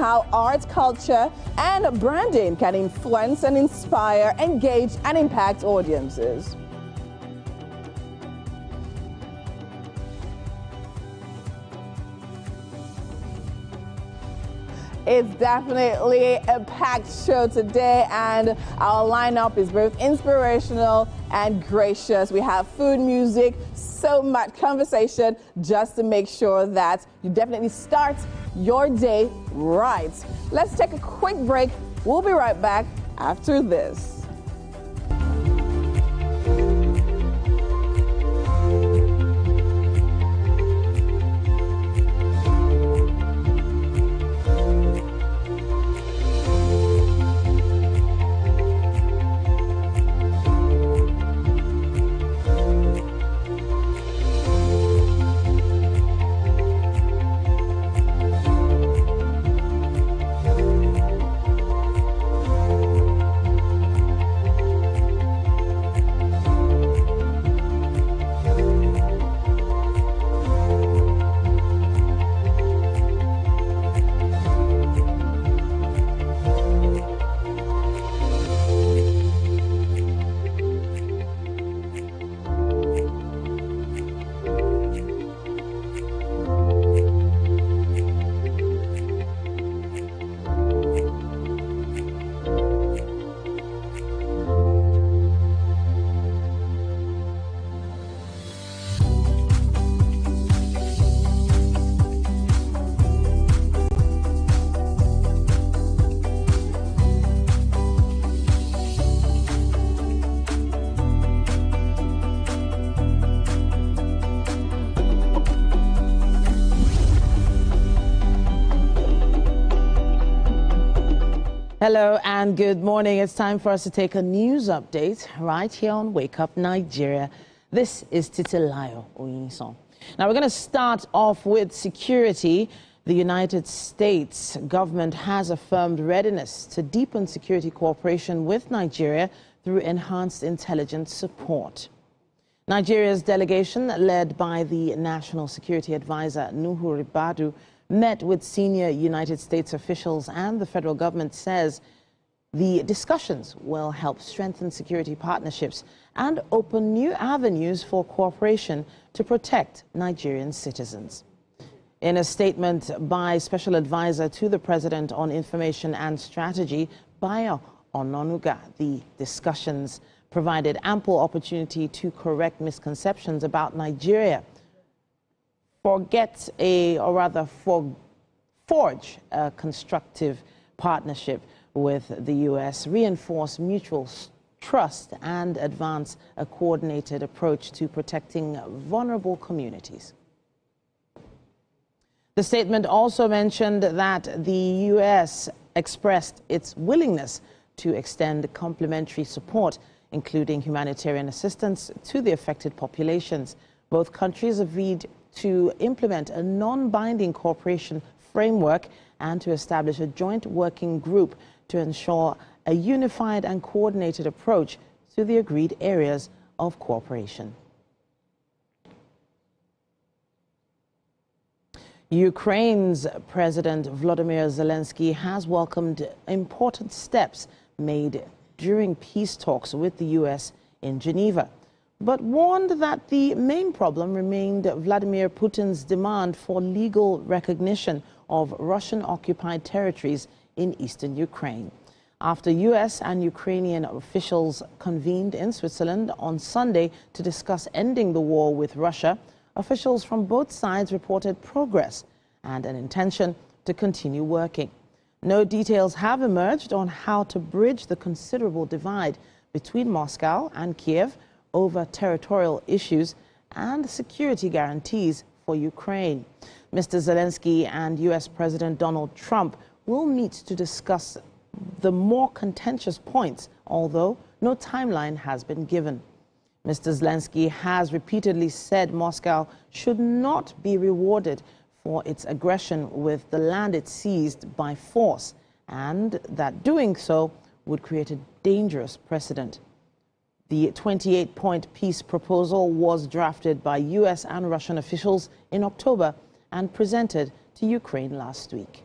how art, culture, and branding can influence and inspire, engage, and impact audiences. It's definitely a packed show today, and our lineup is both inspirational and gracious. We have food, music, so much conversation just to make sure that you definitely start your day right. Let's take a quick break. We'll be right back after this. Hello and good morning. It's time for us to take a news update right here on Wake Up Nigeria. This is Titilayo Oyinson. Now we're going to start off with security. The United States government has affirmed readiness to deepen security cooperation with Nigeria through enhanced intelligence support. Nigeria's delegation, led by the National Security Advisor Nuhu Ribadu, met with senior United States officials, and the federal government says the discussions will help strengthen security partnerships and open new avenues for cooperation to protect Nigerian citizens. In a statement by Special Advisor to the President on Information and Strategy, Bayo Ononuga, the discussions provided ample opportunity to correct misconceptions about Nigeria, forge a constructive partnership with the U.S., reinforce mutual trust, and advance a coordinated approach to protecting vulnerable communities. The statement also mentioned that the U.S. expressed its willingness to extend complementary support, including humanitarian assistance, to the affected populations. Both countries agreed to implement a non-binding cooperation framework and to establish a joint working group to ensure a unified and coordinated approach to the agreed areas of cooperation. Ukraine's President Volodymyr Zelensky has welcomed important steps made during peace talks with the U.S. in Geneva, but warned that the main problem remained Vladimir Putin's demand for legal recognition of Russian-occupied territories in eastern Ukraine. After U.S. and Ukrainian officials convened in Switzerland on Sunday to discuss ending the war with Russia, officials from both sides reported progress and an intention to continue working. No details have emerged on how to bridge the considerable divide between Moscow and Kiev over territorial issues and security guarantees for Ukraine. Mr. Zelensky and U.S. President Donald Trump will meet to discuss the more contentious points, although no timeline has been given. Mr. Zelensky has repeatedly said Moscow should not be rewarded for its aggression with the land it seized by force, and that doing so would create a dangerous precedent. The 28-point peace proposal was drafted by U.S. and Russian officials in October and presented to Ukraine last week.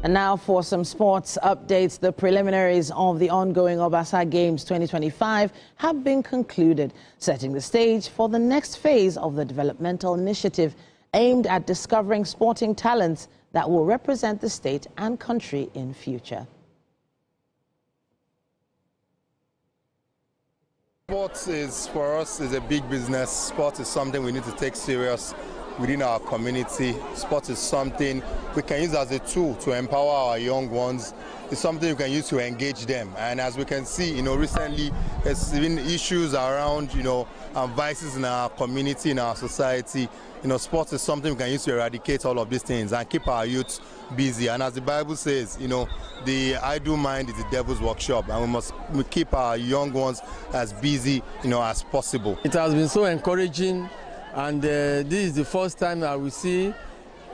And now for some sports updates. The preliminaries of the ongoing Obasa Games 2025 have been concluded, setting the stage for the next phase of the developmental initiative aimed at discovering sporting talents that will represent the state and country in future. Sports is, for us, is a big business. Sports is something we need to take serious within our community. Sports is something we can use as a tool to empower our young ones. It's something we can use to engage them. And as we can see, recently there's been issues around, vices in our community, in our society. Sports is something we can use to eradicate all of these things and keep our youth busy. And as the Bible says, the idle mind is the devil's workshop, and we must keep our young ones as busy, as possible. It has been so encouraging, and this is the first time that we see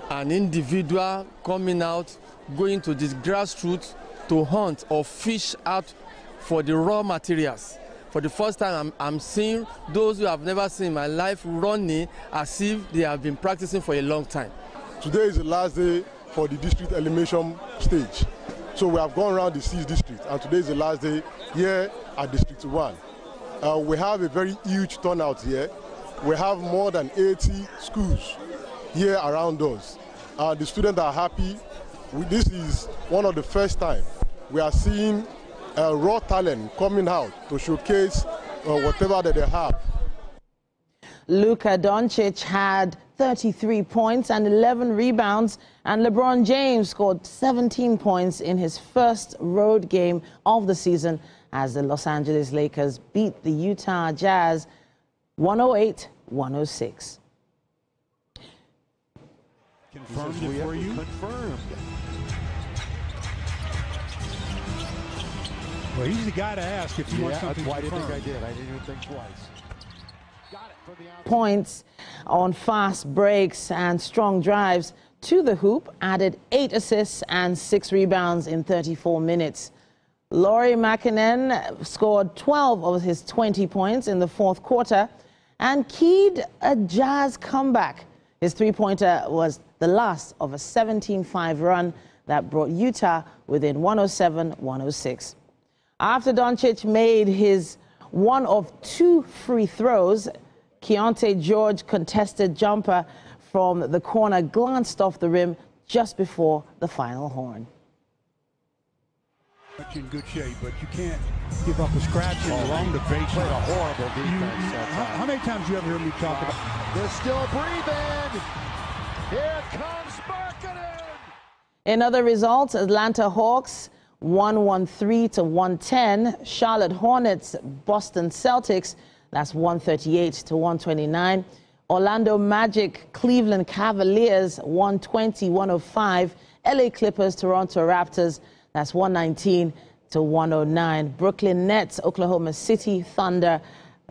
an individual coming out, going to this grassroots to hunt or fish out for the raw materials. For the first time, I'm seeing those who have never seen in my life running as if they have been practicing for a long time. Today is the last day for the district elimination stage. So we have gone around the 6 districts, and today is the last day here at District 1. We have a very huge turnout here. We have more than 80 schools here around us. The students are happy. This is one of the first time we are seeing raw talent coming out to showcase whatever that they have. Luka Doncic had 33 points and 11 rebounds, and LeBron James scored 17 points in his first road game of the season as the Los Angeles Lakers beat the Utah Jazz 108-106. Confirmed it for you? Confirmed. Well, he's the guy to ask if you want something confirmed. That's why I did. I didn't even think twice. Got it from the outside. Points on fast breaks and strong drives to the hoop, added 8 assists and 6 rebounds in 34 minutes. Lauri Markkanen scored 12 of his 20 points in the fourth quarter and keyed a Jazz comeback. His three-pointer was the last of a 17-5 run that brought Utah within 107-106. After Doncic made his one of 2 free throws, Keontae George contested jumper from the corner glanced off the rim just before the final horn. In good shape, but you can't give up a scratch along the baseline. Played a horrible defense. How many times you ever heard me talk about? They're still breathing. Here comes Markkanen. In other results, Atlanta Hawks 113-110. Charlotte Hornets, Boston Celtics, that's 138-129. Orlando Magic, Cleveland Cavaliers, 120-105. LA Clippers, Toronto Raptors, that's 119-109. Brooklyn Nets, Oklahoma City Thunder,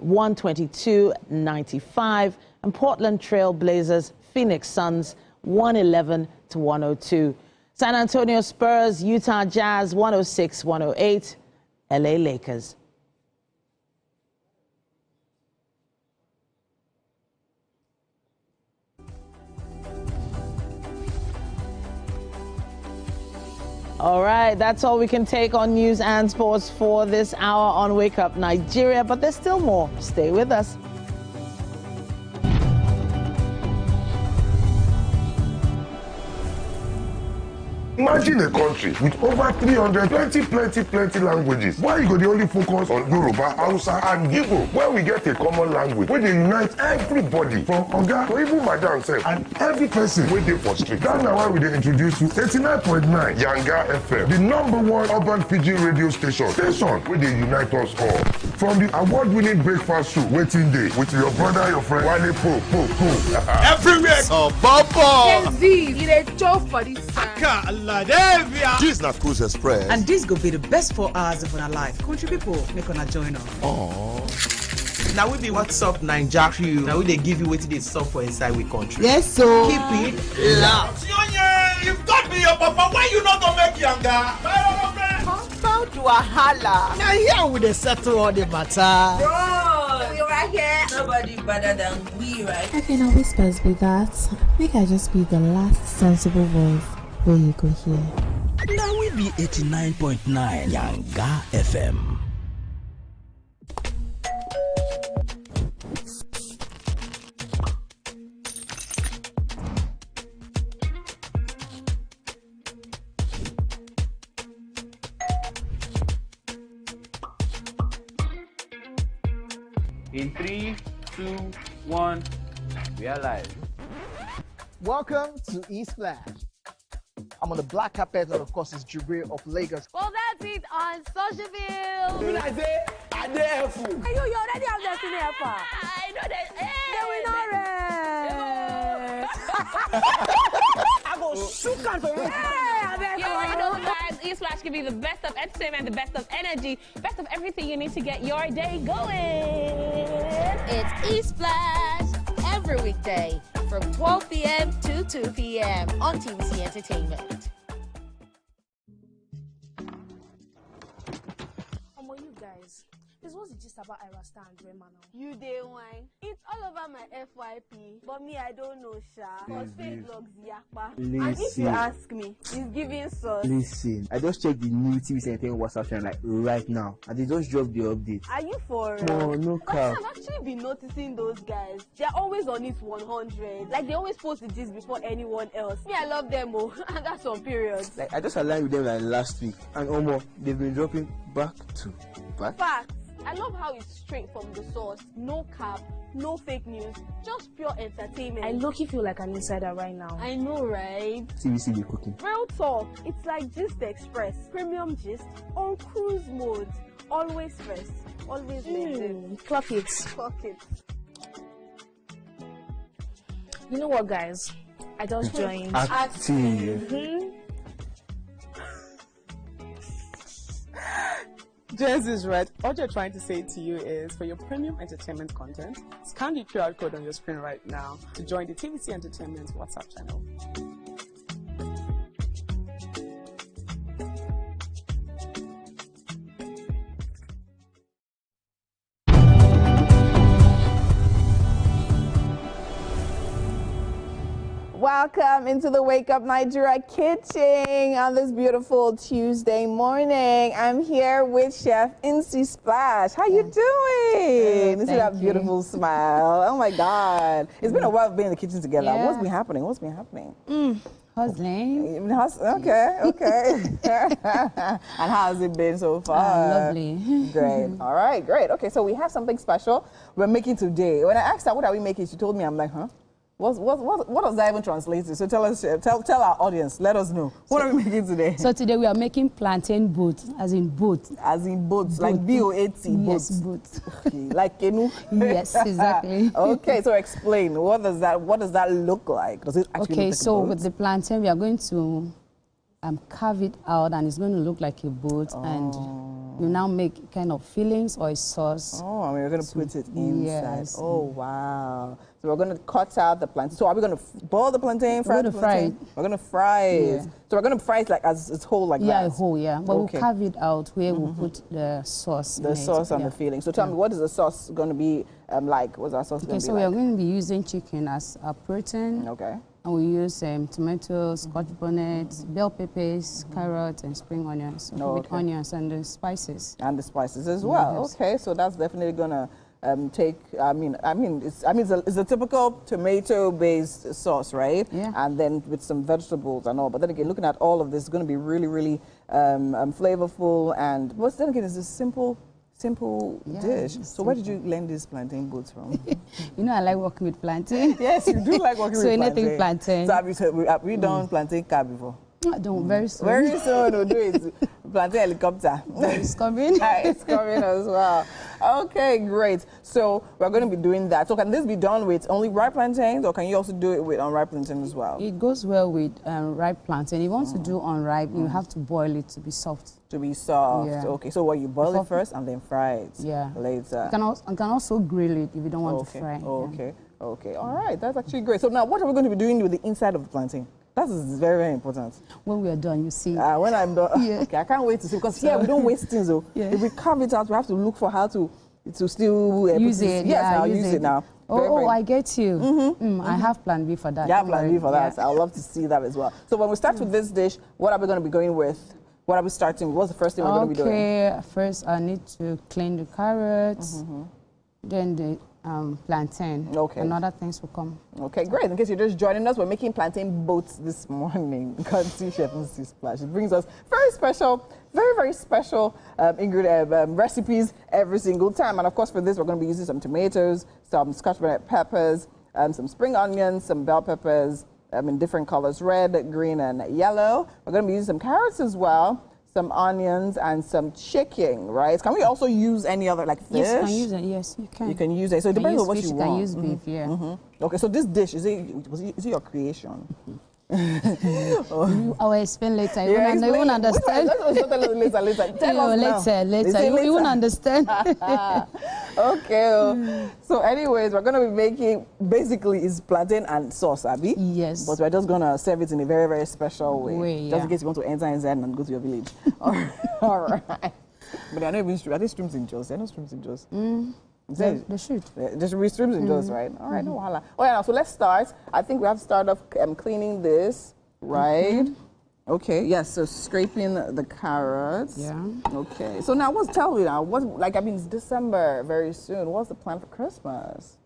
122-95. And Portland Trail Blazers, Phoenix Suns, 111-102. San Antonio Spurs, Utah Jazz, 106-108. LA Lakers. All right, that's all we can take on news and sports for this hour on Wake Up Nigeria, but there's still more. Stay with us. Imagine a country with over 300 plenty languages. Why you go the only focus on Yoruba, Hausa and Igbo? Where we get a common language where they unite everybody from Oga to even Madam self and every person wey dey for street. That's why we dey introduce you 89.9 Yanga FM, the #1 urban pidgin radio station where they unite us all. From the award-winning breakfast show Waiting Day with your brother, your friend Wale Po. Everywhere. Oh, Bobo. Gen Z, you dey chop for this time. This is not Cruise Express. And this go be the best 4 hours of our life. Country people, make una join us. Oh. Now we be What's Up Naija crew. Now we dey give you wetin dey sup for inside we country. Yes, so keep it loud. You've got me your papa. Why you not gonna make younger? Compound to Wahala. now here we dey settle all the matter. Bro, we right here. Nobody better than we, right? I can always be that. Make I just be the last sensible voice where you go hear. Now we be 89.9 Yanga FM. In 3, 2, 1, we are live. Welcome to E-Splash. I'm on the black carpet, and of course, it's Jubril of Lagos. Well, that's it on Socialville. When I say, I dare you. You already have Destiny Alpha. I know that. I go shoot on for you. You already know, guys. E-Splash can be the best of entertainment, the best of energy, best of everything you need to get your day going. It's E-Splash every weekday from 12 p.m. to 2 p.m. on TVC Entertainment. You guys, this was just about Ira Star and Rema now. You day wine. It's all over my FYP, but me I don't know Sha. Cause fake logs yakpa. And if you ask me, it's giving sauce. Listen, I just checked the new TVC Entertainment WhatsApp channel like right now, and they just dropped the update. Are you for real? No, no cap. I've actually been noticing those guys. They're always on it 100. Like they always post the gist before anyone else. Me, I love them oh, and that's on periods. Like I just aligned with them like last week, and almost they've been dropping back to back. Facts. I love how it's straight from the source. No cap, no fake news, just pure entertainment. I low-key feel like an insider right now. I know, right? TVC be cooking. Real talk. It's like Gist Express. Premium gist on cruise mode. Always first. Always maintain. Clock it. Clock it. You know what, guys? I just joined. Active. Jess is right. What you're trying to say to you is, for your premium entertainment content, scan the QR code on your screen right now to join the TVC Entertainment WhatsApp channel. Welcome into the Wake Up Nigeria kitchen on this beautiful Tuesday morning. I'm here with Chef Incy Splash. How you doing? You see that beautiful smile. Oh my God. It's been a while being in the kitchen together. Yeah. What's been happening? What's been happening? Hustling. Okay, okay. And how has it been so far? Lovely. Great. All right, great. Okay, so we have something special we're making today. When I asked her, what are we making, she told me, I'm like, huh? What does that even translate to? So tell us, tell our audience, let us know. What are we making today? So today we are making plantain boats, as in boat. As in boats, like B-O-A-T, boats. Yes, boats. Okay, like canoe? Yes, exactly. Okay, so explain, what does that look like? Does it actually look like so a boat? with the plantain, we are going to carve it out, and it's going to look like a boat, and you now make kind of fillings or a sauce. Oh, I mean, we're going to put it inside. Yes. Oh, wow. So we're going to cut out the plantain. So are we going to boil the plantain, fry the plantain? We're going to fry it. So we're going to fry it like as it's whole like that? Yeah, whole, yeah. But we'll carve it out where we'll put the sauce. The sauce and the filling. So tell me, what is the sauce going to be like? What's our sauce going to be like? Okay, so we are going to be using chicken as a protein. Okay. And we use tomatoes, scotch bonnets, bell peppers, carrots, and spring onions. With onions and the spices. And the spices as well. Yes. Okay, so that's definitely gonna take. It's a typical tomato-based sauce, right? Yeah. And then with some vegetables and all. But then again, looking at all of this, it's gonna be really, really flavorful. And but then again, it's a simple dish. So where did you learn these plantain boats from? You know, I like working with plantain. Yes, you do like working with plantain. So anything plantain. So have we done plantain car before? I don't, very soon. Very soon we'll do it. Plantain helicopter. It's coming. It's coming as well. Okay, great. So we're going to be doing that. So can this be done with only ripe plantains, or can you also do it with unripe plantain as well? It goes well with ripe plantain. If you want to do unripe, you have to boil it to be soft. To be soft. Yeah. Okay, so what, you boil it first and then fry it later? You can also grill it if you don't want to fry. Okay, okay. All right, that's actually great. So now what are we going to be doing with the inside of the plantain? That is very, very important. When we are done, you see. When I'm done. Okay, I can't wait to see, because here we don't waste things. If we carve it out, we have to look for how to still use it. Yes, I'll use it now. Oh, I get you. I have plan B for that. Yeah, plan B for that. So I'd love to see that as well. So when we start with this dish, what are we going to be going with? What are we starting with? What's the first thing we're going to be doing? Okay, first I need to clean the carrots, then the plantain. Okay. And other things will come. Okay, great. In case you're just joining us, we're making plantain boats this morning. God, see Chef Mrs. Splash. It brings us very special, very special ingredient recipes every single time. And of course, for this, we're going to be using some tomatoes, some scotch bonnet peppers, some spring onions, some bell peppers in different colors, red, green, and yellow. We're going to be using some carrots as well, some onions, and some chicken, right? Can we also use any other, like fish? Yes, you can use it. Yes, you can. You can use it. So it depends on what you want. You can use beef, yeah. Okay, so this dish, is it your creation? I will explain later. You won't understand. Later. Tell us now. Later. You won't understand. Okay. So anyways, we're going to be making, basically, it's plantain and sauce, Abby. Yes. But we're just going to serve it in a very special way. Just yeah. in case you want to enter NZ and go to your village. All right. But there are no even streams. Are there streams in Jos? There are no streams in Jos. They should. There should be streams in Jos, right? All right, no wahala. Oh yeah, so let's start. I think we have to start off cleaning this, right? Okay, yes, so scraping the carrots. Yeah. Okay, so now tell me now, it's December very soon. What's the plan for Christmas?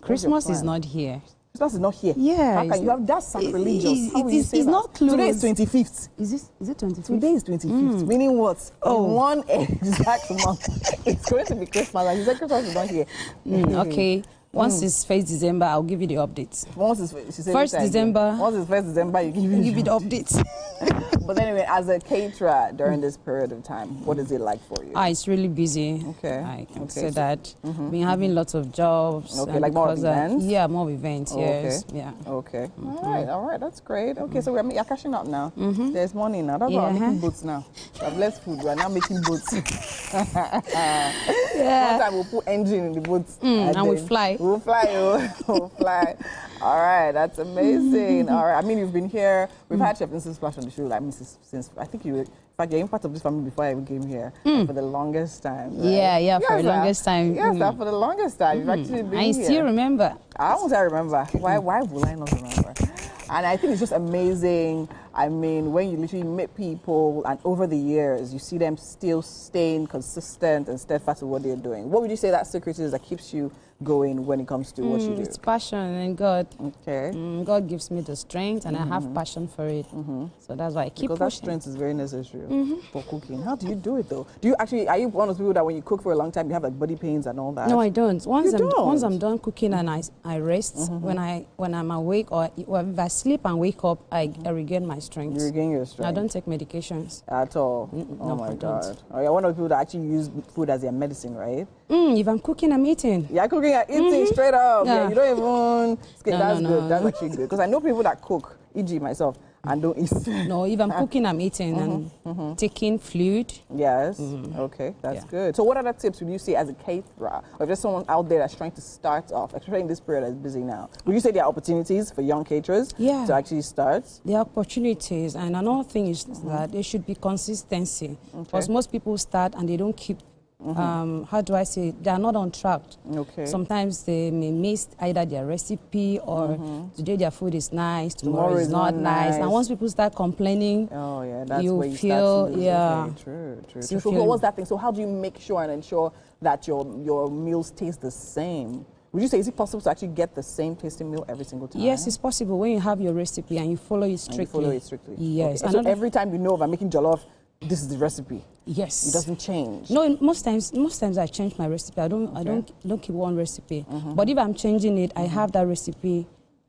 Christmas is not here. Christmas is not here. Yeah. How can you have that sacrilegious? How will you say it's that? not close. Today is 25th. Is it 25th? Today is 25th. Meaning what? In one exact month, it's going to be Christmas. And you said Christmas is not here. Okay. Once it's 1st December, I'll give you the updates. Once it's 1st December. Once it's 1st December, you give you the updates. But anyway, as a caterer during this period of time, what is it like for you? It's really busy. Okay. I can say that. Been having lots of jobs. Okay, like more events? Yeah, more events, yes. Okay. Yeah. Okay. All right, that's great. Okay, so you're cashing up now. There's money now. That's why we're making boats now. We have less food, we're now making boats. Yeah. One time we'll put engine in the boats. And we fly. We'll fly, we'll fly. All right, that's amazing. All right, I mean, you've been here. We've had Chef Mrs. Splash on the show, like since I think in fact, you're in part of this family before I even came here for the longest time. Right? Yeah, for the longest time. Yes, for the longest time. You've actually been here. I still remember. How won't I remember? Why will I not remember? And I think it's just amazing. I mean, when you literally meet people and over the years, you see them still staying consistent and steadfast with what they're doing. What would you say that secret is that keeps you going when it comes to what you do? It's passion and God. Okay. God gives me the strength and I have passion for it. So that's why I keep pushing. Because that strength is very necessary for cooking. How do you do it though? Are you one of those people that when you cook for a long time, you have like body pains and all that? No, I don't. Once I'm done cooking and I rest, when I'm awake or if I sleep and wake up, I regain my strength. You regain your strength. I don't take medications. At all? Oh my God. Oh, you're one of the people that actually use food as their medicine, right? If I'm cooking, I'm eating. Yeah, cooking and eating straight up. Yeah, you don't even... That's good. That's actually good. Because I know people that cook, e.g. myself, and don't eat. No, if I'm cooking, I'm eating and taking fluid. Yes. Okay, that's good. So what other tips would you say as a caterer, or just someone out there that's trying to start off, especially in this period that's busy now? Would you say there are opportunities for young caterers to actually start? There are opportunities, and another thing is that there should be consistency. Because most people start and they don't keep how do I say, they are not on track. Okay. Sometimes they may miss either their recipe or today their food is nice, tomorrow is not nice. And once people start complaining, that's you where you feel, start to lose. True. So what's that thing? So how do you make sure and ensure that your meals taste the same? Would you say, is it possible to actually get the same tasting meal every single time? Yes, it's possible when you have your recipe and you follow it strictly. Yes. Okay. So every time you know if I'm making jollof, this is the recipe. Yes. It doesn't change. No, most times I change my recipe. I don't keep one recipe. But if I'm changing it, I have that recipe.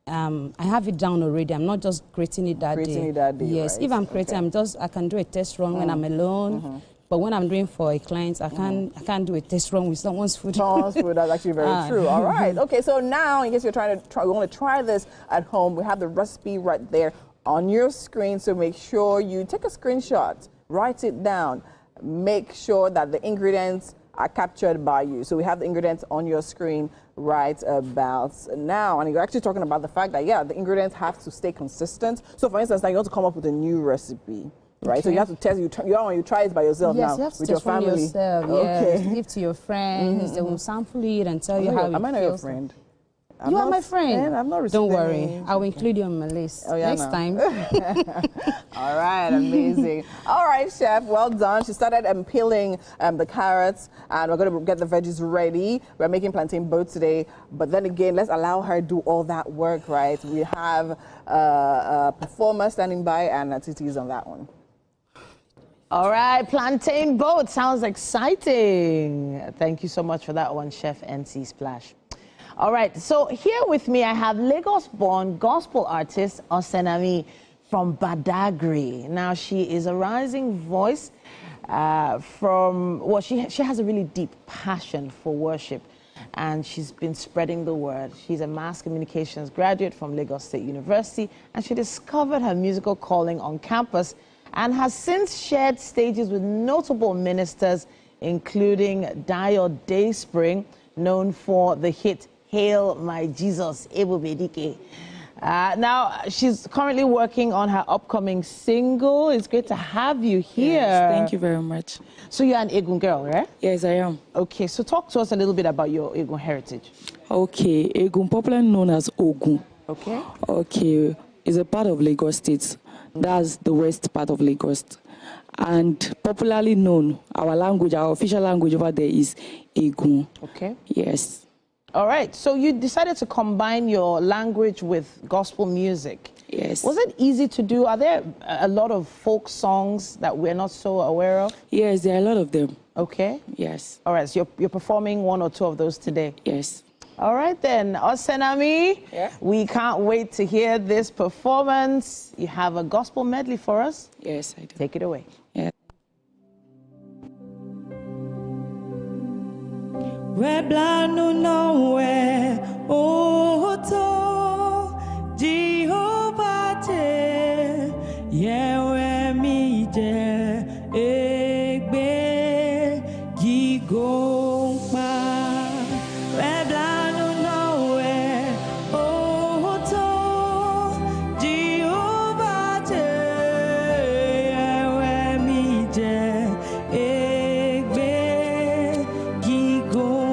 I have it down already. I'm not just creating it that day. Yes. Right. If I'm creating, I can do a test run when I'm alone. But when I'm doing for a client, I can't do a test run with someone's food. Someone's food, that's actually very true. All right. Okay, so now in case you want to try this at home, we have the recipe right there on your screen. So make sure you take a screenshot, write it down, make sure that the ingredients are captured by you. So we have the ingredients on your screen right about now. And you're actually talking about the fact that, the ingredients have to stay consistent. So for instance, now you want to come up with a new recipe. right? Okay. So you have to test. You try it by yourself now. Yes, you have to with test your family. yourself. Okay. Yes, give to your friends. They will sample it and tell you how it feels. Am I not your friend? You are my friend. I'm not receiving. Don't worry. I will include you on my list next time. All right, amazing. All right, chef, well done. She started peeling the carrots, and we're going to get the veggies ready. We're making plantain boat today, but then again, let's allow her do all that work, right? We have a performer standing by, and Titi is on that one. All right, plantain boat sounds exciting. Thank you so much for that one, Chef NC Splash. All right, so here with me I have Lagos-born gospel artist Osenami from Badagry. Now she is a rising voice she has a really deep passion for worship, and she's been spreading the word. She's a mass communications graduate from Lagos State University, and she discovered her musical calling on campus and has since shared stages with notable ministers, including Dayo Dayspring, known for the hit Hail My Jesus, Ebubedike. Now, she's currently working on her upcoming single. It's great to have you here. Yes, thank you very much. So you're an Egun girl, right? Yes, I am. Okay, so talk to us a little bit about your Egun heritage. Okay, Egun, popularly known as Ogun. Okay. Okay, is a part of Lagos State. That's the west part of Lagos. And popularly known, our language, our official language over there is Egun. Okay. Yes. All right, so you decided to combine your language with gospel music. Yes. Was it easy to do? Are there a lot of folk songs that we're not so aware of? Yes, there are a lot of them. Okay. Yes. All right, so you're performing one or two of those today? Yes. All right then, Osenami, we can't wait to hear this performance. You have a gospel medley for us? Yes, I do. Take it away. Yeah. Weblanu nowhere, oh to Jehovah te, yewe mi je egbe gigompa. Weblanu nowhere, oh to Jehovah te, yewe mi je egbe gigompa.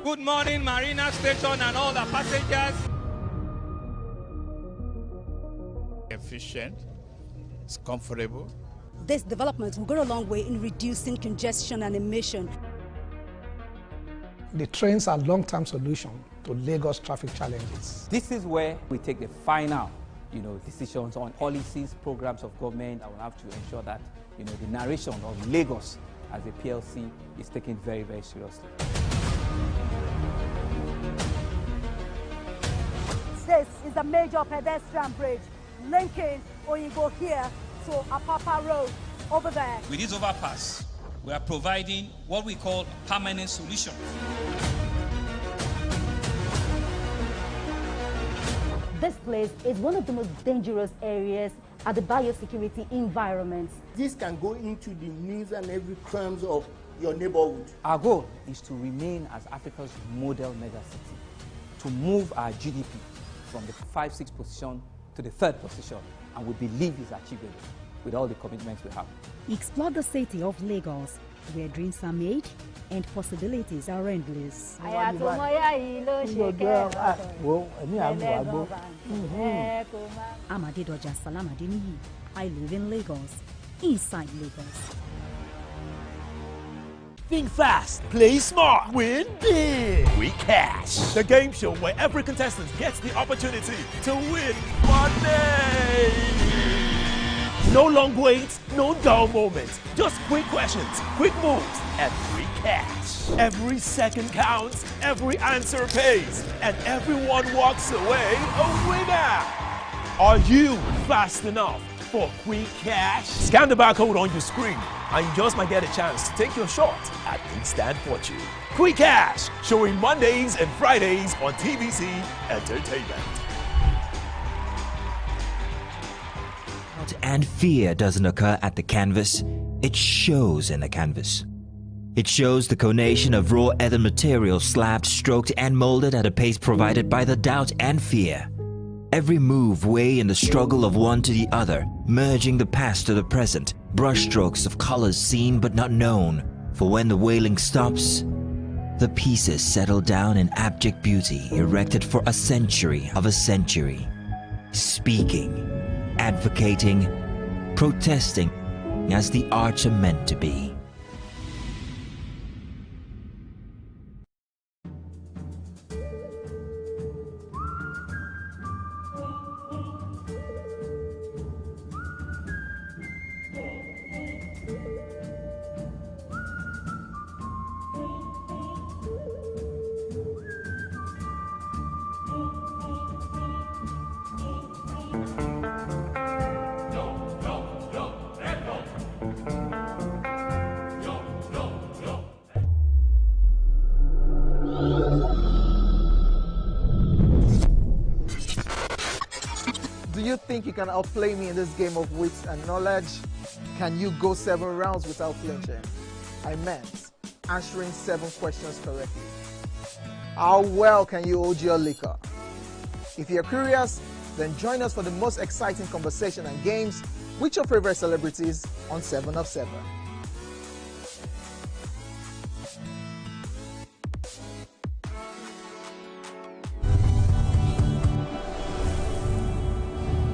Good morning, Marina Station and all the passengers. efficient, it's comfortable. This development will go a long way in reducing congestion and emission. The trains are a long-term solution to Lagos traffic challenges. This is where we take the final, decisions on policies, programs of government. I will have to ensure that, the narration of Lagos as a PLC is taken very, very seriously. This is a major pedestrian bridge linking Oyinbo here to Apapa Road over there. With this overpass, we are providing what we call a permanent solution. This place is one of the most dangerous areas at the biosecurity environment. This can go into the news and every crimes of your neighborhood. Our goal is to remain as Africa's model megacity, to move our GDP from the 5-6 position to the 3rd position, and we believe it's achievable with all the commitments we have. Explore the city of Lagos, where dreams are made and possibilities are endless. Amadedoja Salamadini. I live in Lagos, inside Lagos. Think fast, play smart, win big. We Cash, the game show where every contestant gets the opportunity to win money. No long waits, no dull moments. Just quick questions, quick moves, and free cash. Every second counts, every answer pays, and everyone walks away a winner. Are you fast enough for quick cash? Scan the barcode on your screen, and you just might get a chance to take your shot at instant fortune. Quick Cash, showing Mondays and Fridays on TVC Entertainment. And fear doesn't occur at the canvas, it shows in the canvas. It shows the conation of raw earthen material slabbed, stroked, and molded at a pace provided by the doubt and fear. Every move way in the struggle of one to the other, merging the past to the present, brushstrokes of colors seen but not known. For when the wailing stops, the pieces settle down in abject beauty erected for a century of a century. Speaking, advocating, protesting as the arts are meant to be. Do you think you can outplay me in this game of wits and knowledge? Can you go 7 rounds without flinching? I meant answering 7 questions correctly. How well can you hold your liquor? If you're curious, then join us for the most exciting conversation and games with your favorite celebrities on 7 of 7.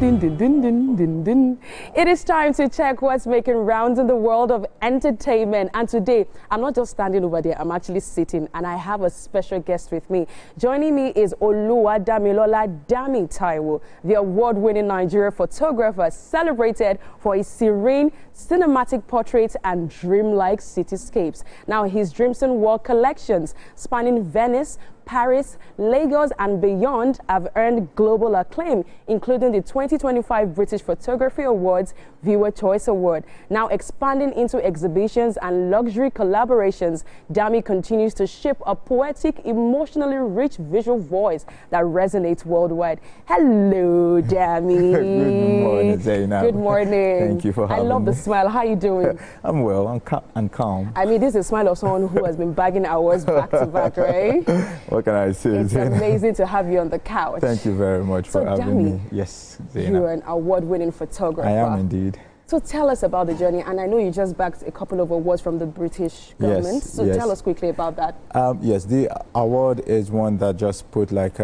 Din, din, din, din, din, din. It is time to check what's making rounds in the world of entertainment. And today, I'm not just standing over there, I'm actually sitting, and I have a special guest with me. Joining me is Oluwa Damilola Dami Taiwo, the award-winning Nigerian photographer celebrated for his serene cinematic portraits and dreamlike cityscapes. Now, his Dreams and World collections, spanning Venice, Paris, Lagos, and beyond, have earned global acclaim, including the 2025 British Photography Awards Viewer Choice Award. Now expanding into exhibitions and luxury collaborations, Dami continues to shape a poetic, emotionally rich visual voice that resonates worldwide. Hello, Dami. Good morning, Zainab. Good morning. Thank you for having me. I love the smile. How are you doing? I'm well. I'm calm. I mean, this is a smile of someone who has been bagging awards back to back, right? What can I say? It's amazing to have you on the couch. Thank you very much for having me. Yes, Zainab. You're an award-winning photographer. I am indeed. So tell us about the journey, and I know you just bagged a couple of awards from the British government. Yes, so tell us quickly about that. Yes, the award is one that just put like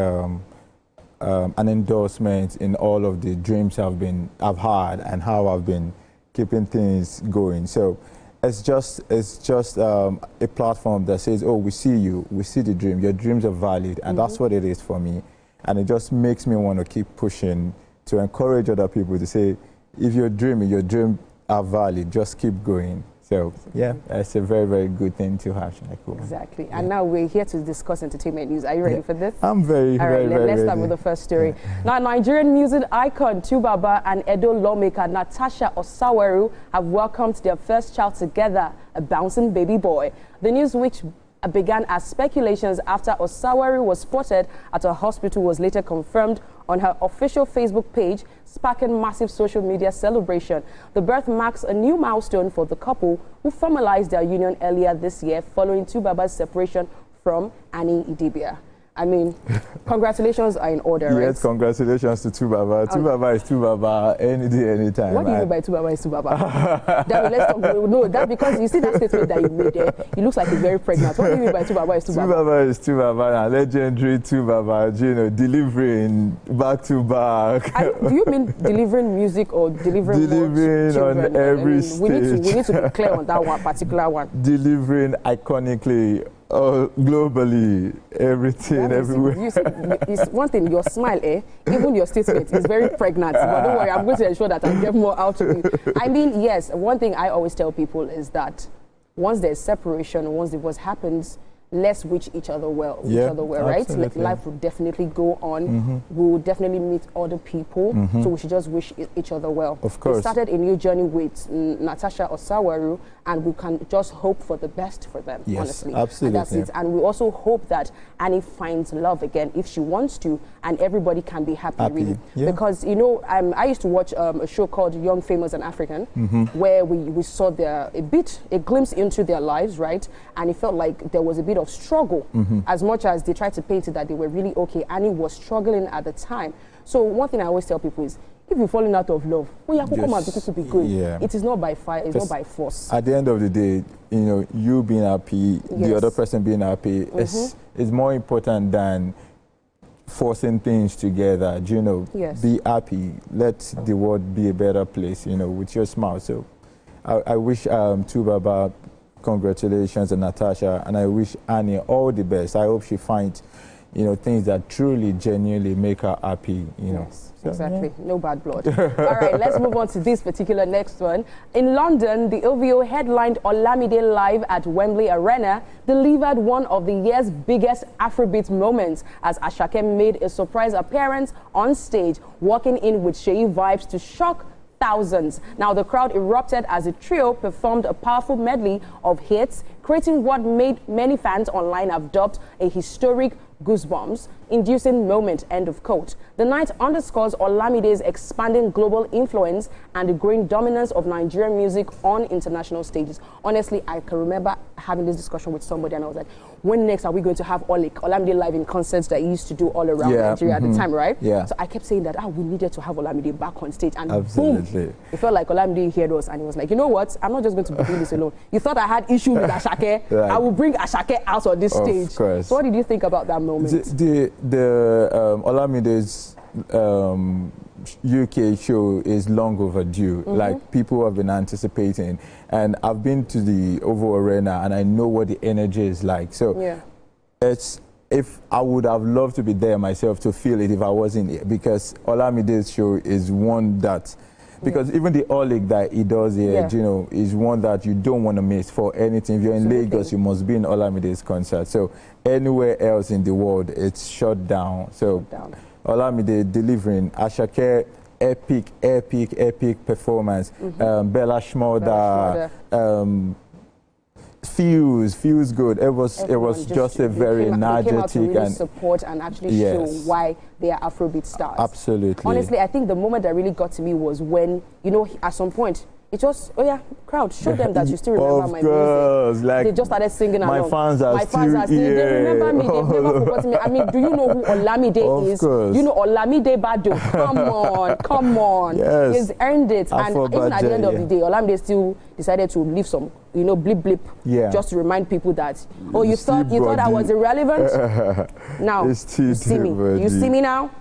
an endorsement in all of the dreams I've had and how I've been keeping things going. So it's just a platform that says, oh, we see you, we see the dream, your dreams are valid, and that's what it is for me. And it just makes me want to keep pushing to encourage other people to say, if you're dreaming, your dreams are valid, just keep going. So, yeah, it's a very, very good thing to have. Exactly. Yeah. And now we're here to discuss entertainment news. Are you ready for this? I'm very, very ready. Let's start with the first story. Now, Nigerian music icon Tubaba and Edo lawmaker Natasha Osawaru have welcomed their first child together, a bouncing baby boy. The news, which began as speculations after Osawaru was spotted at a hospital, was later confirmed on her official Facebook page, sparking massive social media celebration. The birth marks a new milestone for the couple, who formalized their union earlier this year following Tubaba's separation from Annie Idibia. I mean, congratulations are in order, right? Yes, congratulations to Tubaba. Tubaba is Tubaba any day, anytime. What do you mean by Tubaba is Tubaba? Let's talk. No, that because you see that statement that you made there, it looks like it's very pregnant. What do you mean by Tubaba is Tubaba? Tubaba is Tubaba, and legendary Tubaba, you know, delivering back to back. Do you mean delivering music or delivering on every stage? We need to be clear on that one particular one. Delivering iconically. Globally, everything, everywhere. It's one thing, your smile, even your statement is very pregnant. But don't worry, I'm going to ensure that I get more out of you. I mean, yes, one thing I always tell people is that once there's separation, once divorce happens, let's wish each other well, right? Like, life will definitely go on. We will definitely meet other people, so we should just wish each other well. Of course. We started a new journey with Natasha Osawaru, and we can just hope for the best for them, honestly. Absolutely. And that's it. And we also hope that Annie finds love again if she wants to, and everybody can be happy. Really. Yeah. Because, you know, I used to watch a show called Young, Famous and African, where we saw a glimpse into their lives, right? And it felt like there was a bit of struggle. As much as they tried to paint it that they were really okay, Annie was struggling at the time. So one thing I always tell people is, if you're falling out of love, be good. It is not by fire, it's not by force. At the end of the day, you know, you being happy, the other person being happy is more important than forcing things together. You know, be happy. Let the world be a better place, you know, with your smile. So I wish Tubaba congratulations and Natasha, and I wish Annie all the best. I hope she finds, you know, things that truly, genuinely make her happy, you know. So, exactly. No bad blood. All right, let's move on to this particular next one. In London, the OVO headlined Olamide Live at Wembley Arena delivered one of the year's biggest Afrobeat moments as Asake made a surprise appearance on stage, walking in with Sheyi vibes to shock thousands. Now, the crowd erupted as the trio performed a powerful medley of hits, creating what made many fans online have dubbed a historic goosebumps-inducing moment, end of quote. The night underscores Olamide's expanding global influence and the growing dominance of Nigerian music on international stages. Honestly, I can remember having this discussion with somebody and I was like, when next are we going to have Olamide live in concerts that he used to do all around Nigeria at the time, right? So I kept saying that, we needed to have Olamide back on stage, and boom, it felt like Olamide heard us and he was like, you know what, I'm not just going to be doing this alone. You thought I had issues with Asake, I will bring Asake out on this stage. So what did you think about that moment? The Olamide's UK show is long overdue. Like, people have been anticipating, and I've been to the OVO Arena and I know what the energy is like. So if I would have loved to be there myself to feel it if I wasn't here, because Olamide's show is one that, because even the Olig that he does here, you know, is one that you don't want to miss for anything. If you're in Lagos, you must be in Olamide's concert. So anywhere else in the world, it's shut down. So Olamide delivering Asake, epic performance. Bella Shmurda, feels good. It was just a very energetic and really support and actually show why they are Afrobeat stars. Absolutely. Honestly, I think the moment that really got to me was when, you know, at some point it was, crowd, show them that you still remember my music. Like, they just started singing along. My fans are still here. They remember me. They've never forgotten me. I mean, do you know who Olamide is? Course. You know Olamide Bado. Come on. Yes. He's earned it. And even at the end of the day, Olamide still decided to leave some, you know, blip, just to remind people that, you thought I was irrelevant? Now, you see me. You see me now?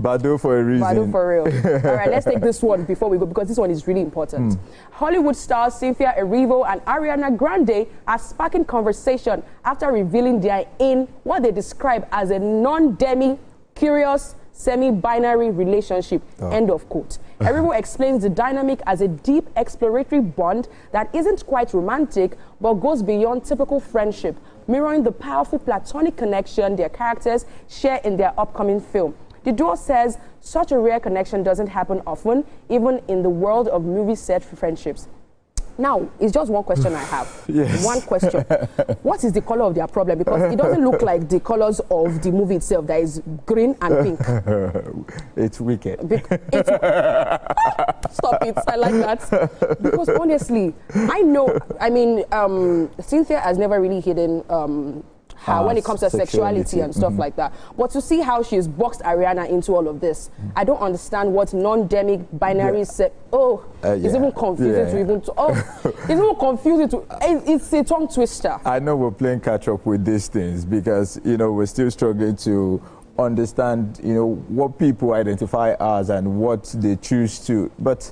Bado for a reason. Bado for real. All right, let's take this one before we go, because this one is really important. Hollywood stars Cynthia Erivo and Ariana Grande are sparking conversation after revealing they are in what they describe as a non-demi, curious, semi-binary relationship, end of quote. Erivo explains the dynamic as a deep exploratory bond that isn't quite romantic, but goes beyond typical friendship, mirroring the powerful platonic connection their characters share in their upcoming film. The duo says such a rare connection doesn't happen often, even in the world of movie-set friendships. Now, it's just one question I have. Yes. One question. What is the color of their problem? Because it doesn't look like the colors of the movie itself. That is green and pink. It's wicked. Stop it. I like that. Because honestly, I know, I mean, Cynthia has never really hidden her when it comes to sexuality and stuff like that. But to see how she's boxed Ariana into all of this, I don't understand what non-demic binary it's even confusing to even it's even confusing to it's a tongue twister. I know we're playing catch up with these things because, you know, we're still struggling to understand, you know, what people identify as and what they choose to. But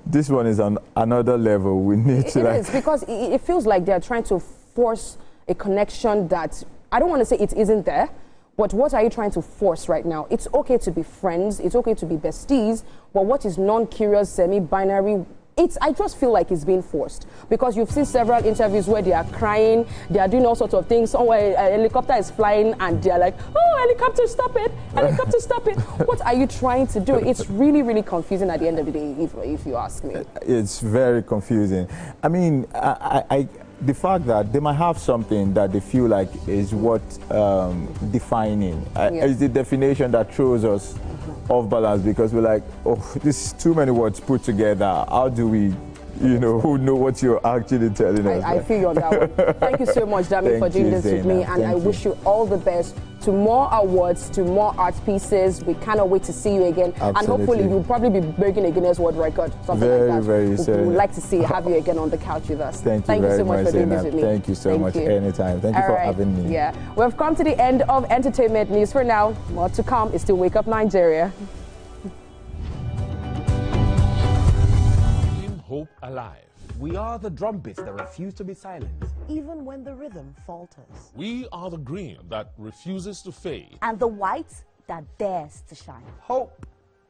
this one is on another level. We need to It is, because it feels like they're trying to force a connection that, I don't want to say it isn't there, but what are you trying to force right now? It's okay to be friends, it's okay to be besties, but what is non-curious, semi-binary, I just feel like it's being forced, because you've seen several interviews where they are crying, they are doing all sorts of things. Somewhere a helicopter is flying and they're like, oh, helicopter, stop it, helicopter, stop it. What are you trying to do? It's really, really confusing at the end of the day, if you ask me. It's very confusing. I mean, the fact that they might have something that they feel like is what defining is the definition that throws us off balance, because we're like, oh, this is too many words put together. How do we, you know, who know what you're actually telling us? I feel you on that one. Thank you so much, Dami, for doing this with me, and I wish you all the best to more awards, to more art pieces. We cannot wait to see you again. Absolutely. And hopefully you'll probably be breaking a Guinness World Record, something like that. Very soon. We would like to have you again on the couch with us. Thank you so much for doing this with me. Thank you so much. Anytime. Thank you for having me. Yeah, we've come to the end of entertainment news for now. More to come is still Wake Up Nigeria. Hope alive. We are the drumbeats that refuse to be silent. Even when the rhythm falters. We are the green that refuses to fade. And the white that dares to shine. Hope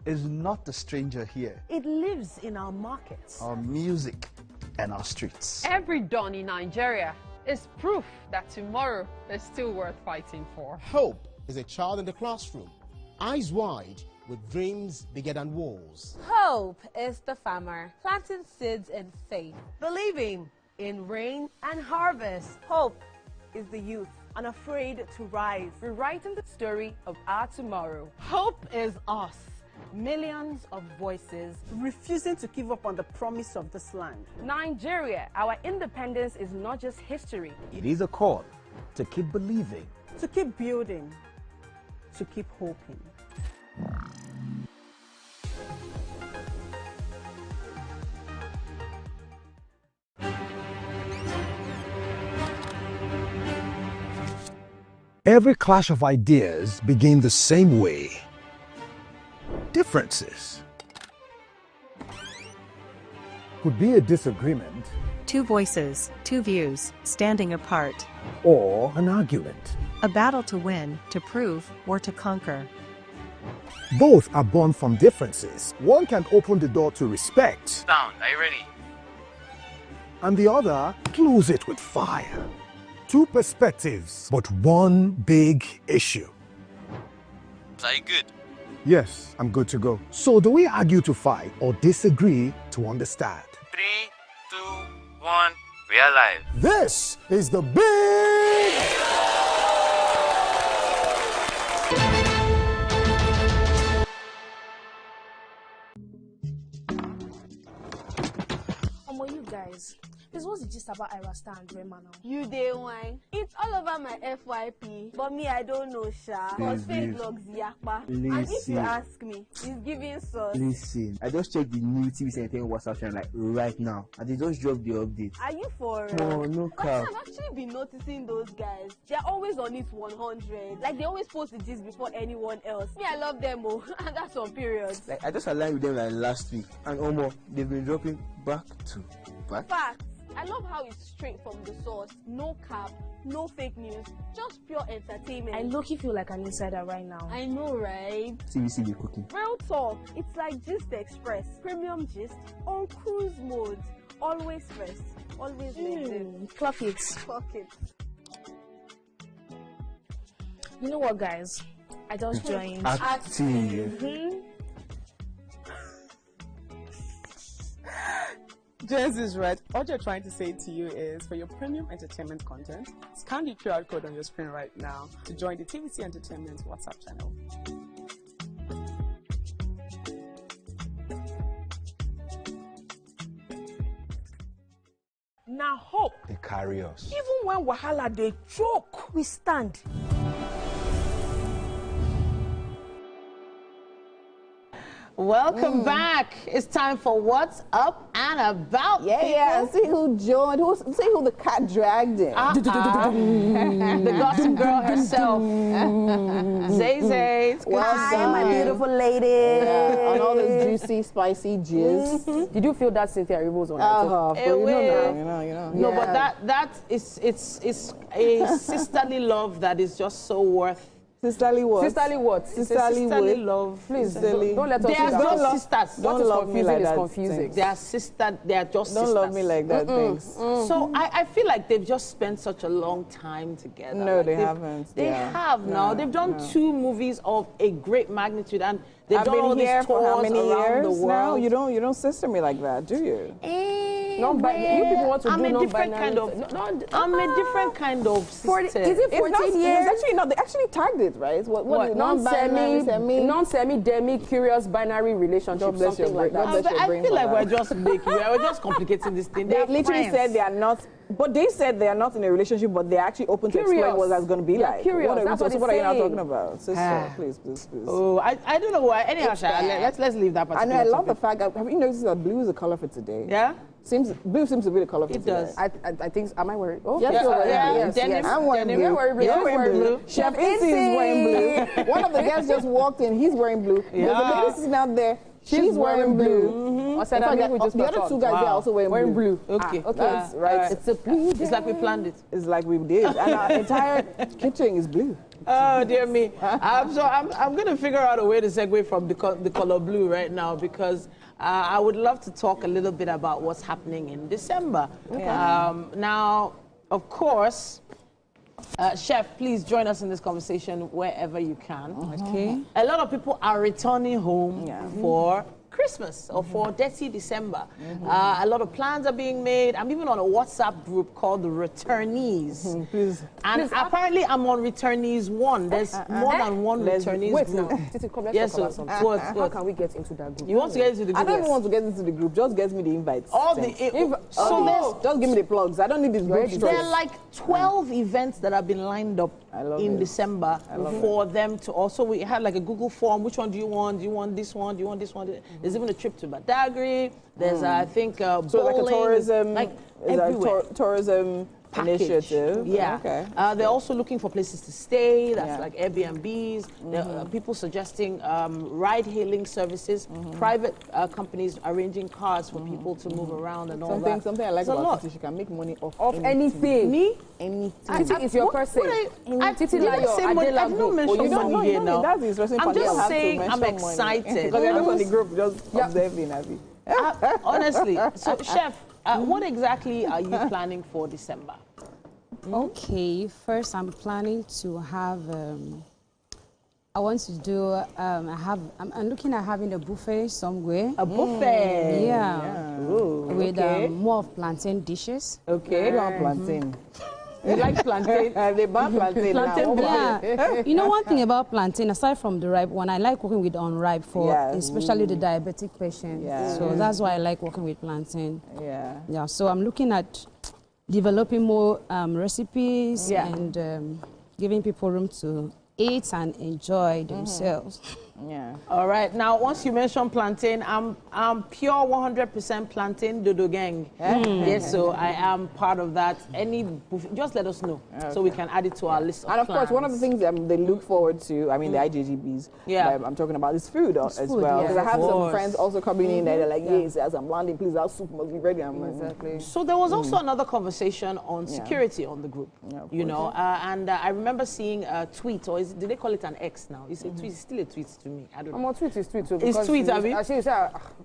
is not a stranger here. It lives in our markets, our music, and our streets. Every dawn in Nigeria is proof that tomorrow is still worth fighting for. Hope is a child in the classroom, eyes wide, with dreams bigger than walls. Hope is the farmer planting seeds in faith, believing in rain and harvest. Hope is the youth unafraid to rise, rewriting the story of our tomorrow. Hope is us, millions of voices refusing to give up on the promise of this land. Nigeria, our independence is not just history. It is a call to keep believing, to keep building, to keep hoping. Every clash of ideas begins the same way. Differences could be a disagreement, two voices, two views, standing apart, or an argument. A battle to win, to prove, or to conquer. Both are born from differences. One can open the door to respect. Sound, are you ready? And the other close it with fire. Two perspectives, but one big issue. Are you good? Yes, I'm good to go. So do we argue to fight or disagree to understand? 3, 2, 1, we are live. This is the big... You guys, This was the gist about Irasta and Rema now. You day wine. It's all over my FYP. But me, I don't know, Sha. Cause fake logs yakpa. And if you ask me, it's giving sauce. Listen, I just checked the new TVC Entertainment WhatsApp channel like right now. And they just dropped the update. Are you for No, no cap. I've actually been noticing those guys. They're always on it 100. Like they always post the gist before anyone else. Me, I love them, oh. And that's on periods. Like I just aligned with them like last week. And they've been dropping back to back. Facts. I love how it's straight from the source. No cap, no fake news, just pure entertainment. I low-key feel like an insider right now. I know, right? TVC be cooking. Real talk. It's like Gist Express. Premium gist on cruise mode. Always first. Always next. Clock it. Clock it. You know what, guys? I just joined. Active. Jess is right. All you're trying to say to you is, for your premium entertainment content, scan the QR code on your screen right now to join the TVC Entertainment WhatsApp channel. Now hope. They carry us. Even when wahala they choke, we stand. Welcome back. It's time for What's Up and About. Yeah. See who joined. See who the cat dragged in. The gossip girl herself. Zay Zay. Hi, my beautiful lady. Yeah. On all this juicy, spicy jizz. Did you feel that Cynthia Erivo's on you know. No, but that is a sisterly love that is just so worth. Sisterly what? Sisterly what? Sisterly love. Please, don't let us. They are just sisters. Don't love me like that. Confusing. They are sisters. They are just sisters. Don't love me like that. Things. So I feel like they've just spent such a long time together. No, they haven't. They have now. They've done 2 movies of a great magnitude, and they've done all these tours for how many around the years world. Now? You don't sister me like that, do you? You people want to I'm do a different kind of. I'm a different kind of sister. Is it 14 years? Actually, no. They actually tagged it, right? What non-semi, demi, curious binary relationship, something like that. I feel like we're just complicating this thing. They literally said they are not. But they said they are not in a relationship, but they're actually open to explain what that's going to be like. Curious. What are you now talking about? Sister, please. Oh, I don't know why. Anyhow, let's leave that part. I know. I love the fact. Have you noticed that blue is the color for today? Yeah. Blue seems to be the color for today. It does. I think. Am I wearing? Oh, yes, yes. I'm wearing blue. You're wearing blue. Chef Incy is wearing blue. One of the guests just walked in. He's wearing blue. Yeah. There's a lady sitting out there. She's wearing blue. The other 2 guys are also wearing blue. Okay. That's right. It's a blue. It's like we planned it. It's like we did. And our entire kitchen is blue. Oh dear me! I'm going to figure out a way to segue from the color blue right now, because I would love to talk a little bit about what's happening in December. Okay. Now, of course, Chef, please join us in this conversation wherever you can. Okay. A lot of people are returning home for Christmas or for Dirty December. A lot of plans are being made. I'm even on a WhatsApp group called the Returnees. Please. And apparently I'm on Returnees 1. There's more than one Returnees group. Yes, so how can we get into that group? You want to get into the group? I don't even want to get into the group. Just get me the invites. Just give me the plugs. I don't need this group. There are like 12 events that have been lined up in December for them to also. We had like a Google form. Which one do you want? Do you want this one? Do you want this one? There's even a trip to Badagry. There's, I think, bowling. So like a tourism, like tourism initiative. Yeah. Okay. They're also looking for places to stay. That's like Airbnbs. There are people suggesting ride-hailing services. Private companies arranging cars for people to move around and all that. Something I like about Titi, she can make money off anything. Me? Anything. Titi is your person. I did not mention money here now. That's the interesting part. I'm just saying I'm excited. Because you're not on the group, just observing, Abby. Honestly. So, Chef, what exactly are you planning for December? Okay, first I'm planning to have, I want to do, I'm looking at having a buffet somewhere. A buffet? Yeah. Ooh, with more of plantain dishes. Okay. You want plantain? You like plantain? They buy plantain now. Yeah. You know, one thing about plantain, aside from the ripe one, I like working with unripe for especially the diabetic patients. Yeah. So that's why I like working with plantain. Yeah. Yeah. So I'm looking at developing more recipes and giving people room to eat and enjoy themselves. Yeah. All right. Now, once you mention plantain, I'm pure 100% plantain dodo gang. Yes, so I am part of that. Any buffet, just let us know so we can add it to our list of And of course, one of the things they look forward to, I mean, the IJGBs, I'm talking about, is food as well. Because I have some friends also coming in there, they're like, yes, as I'm landing, please, our soup must be ready. I'm like, exactly. So there was also another conversation on security on the group, you know, and I remember seeing a tweet, or do they call it an X now? It's a tweet, it's still a tweet to me. I don't know. Tweet is tweet. So it's tweet, I mean.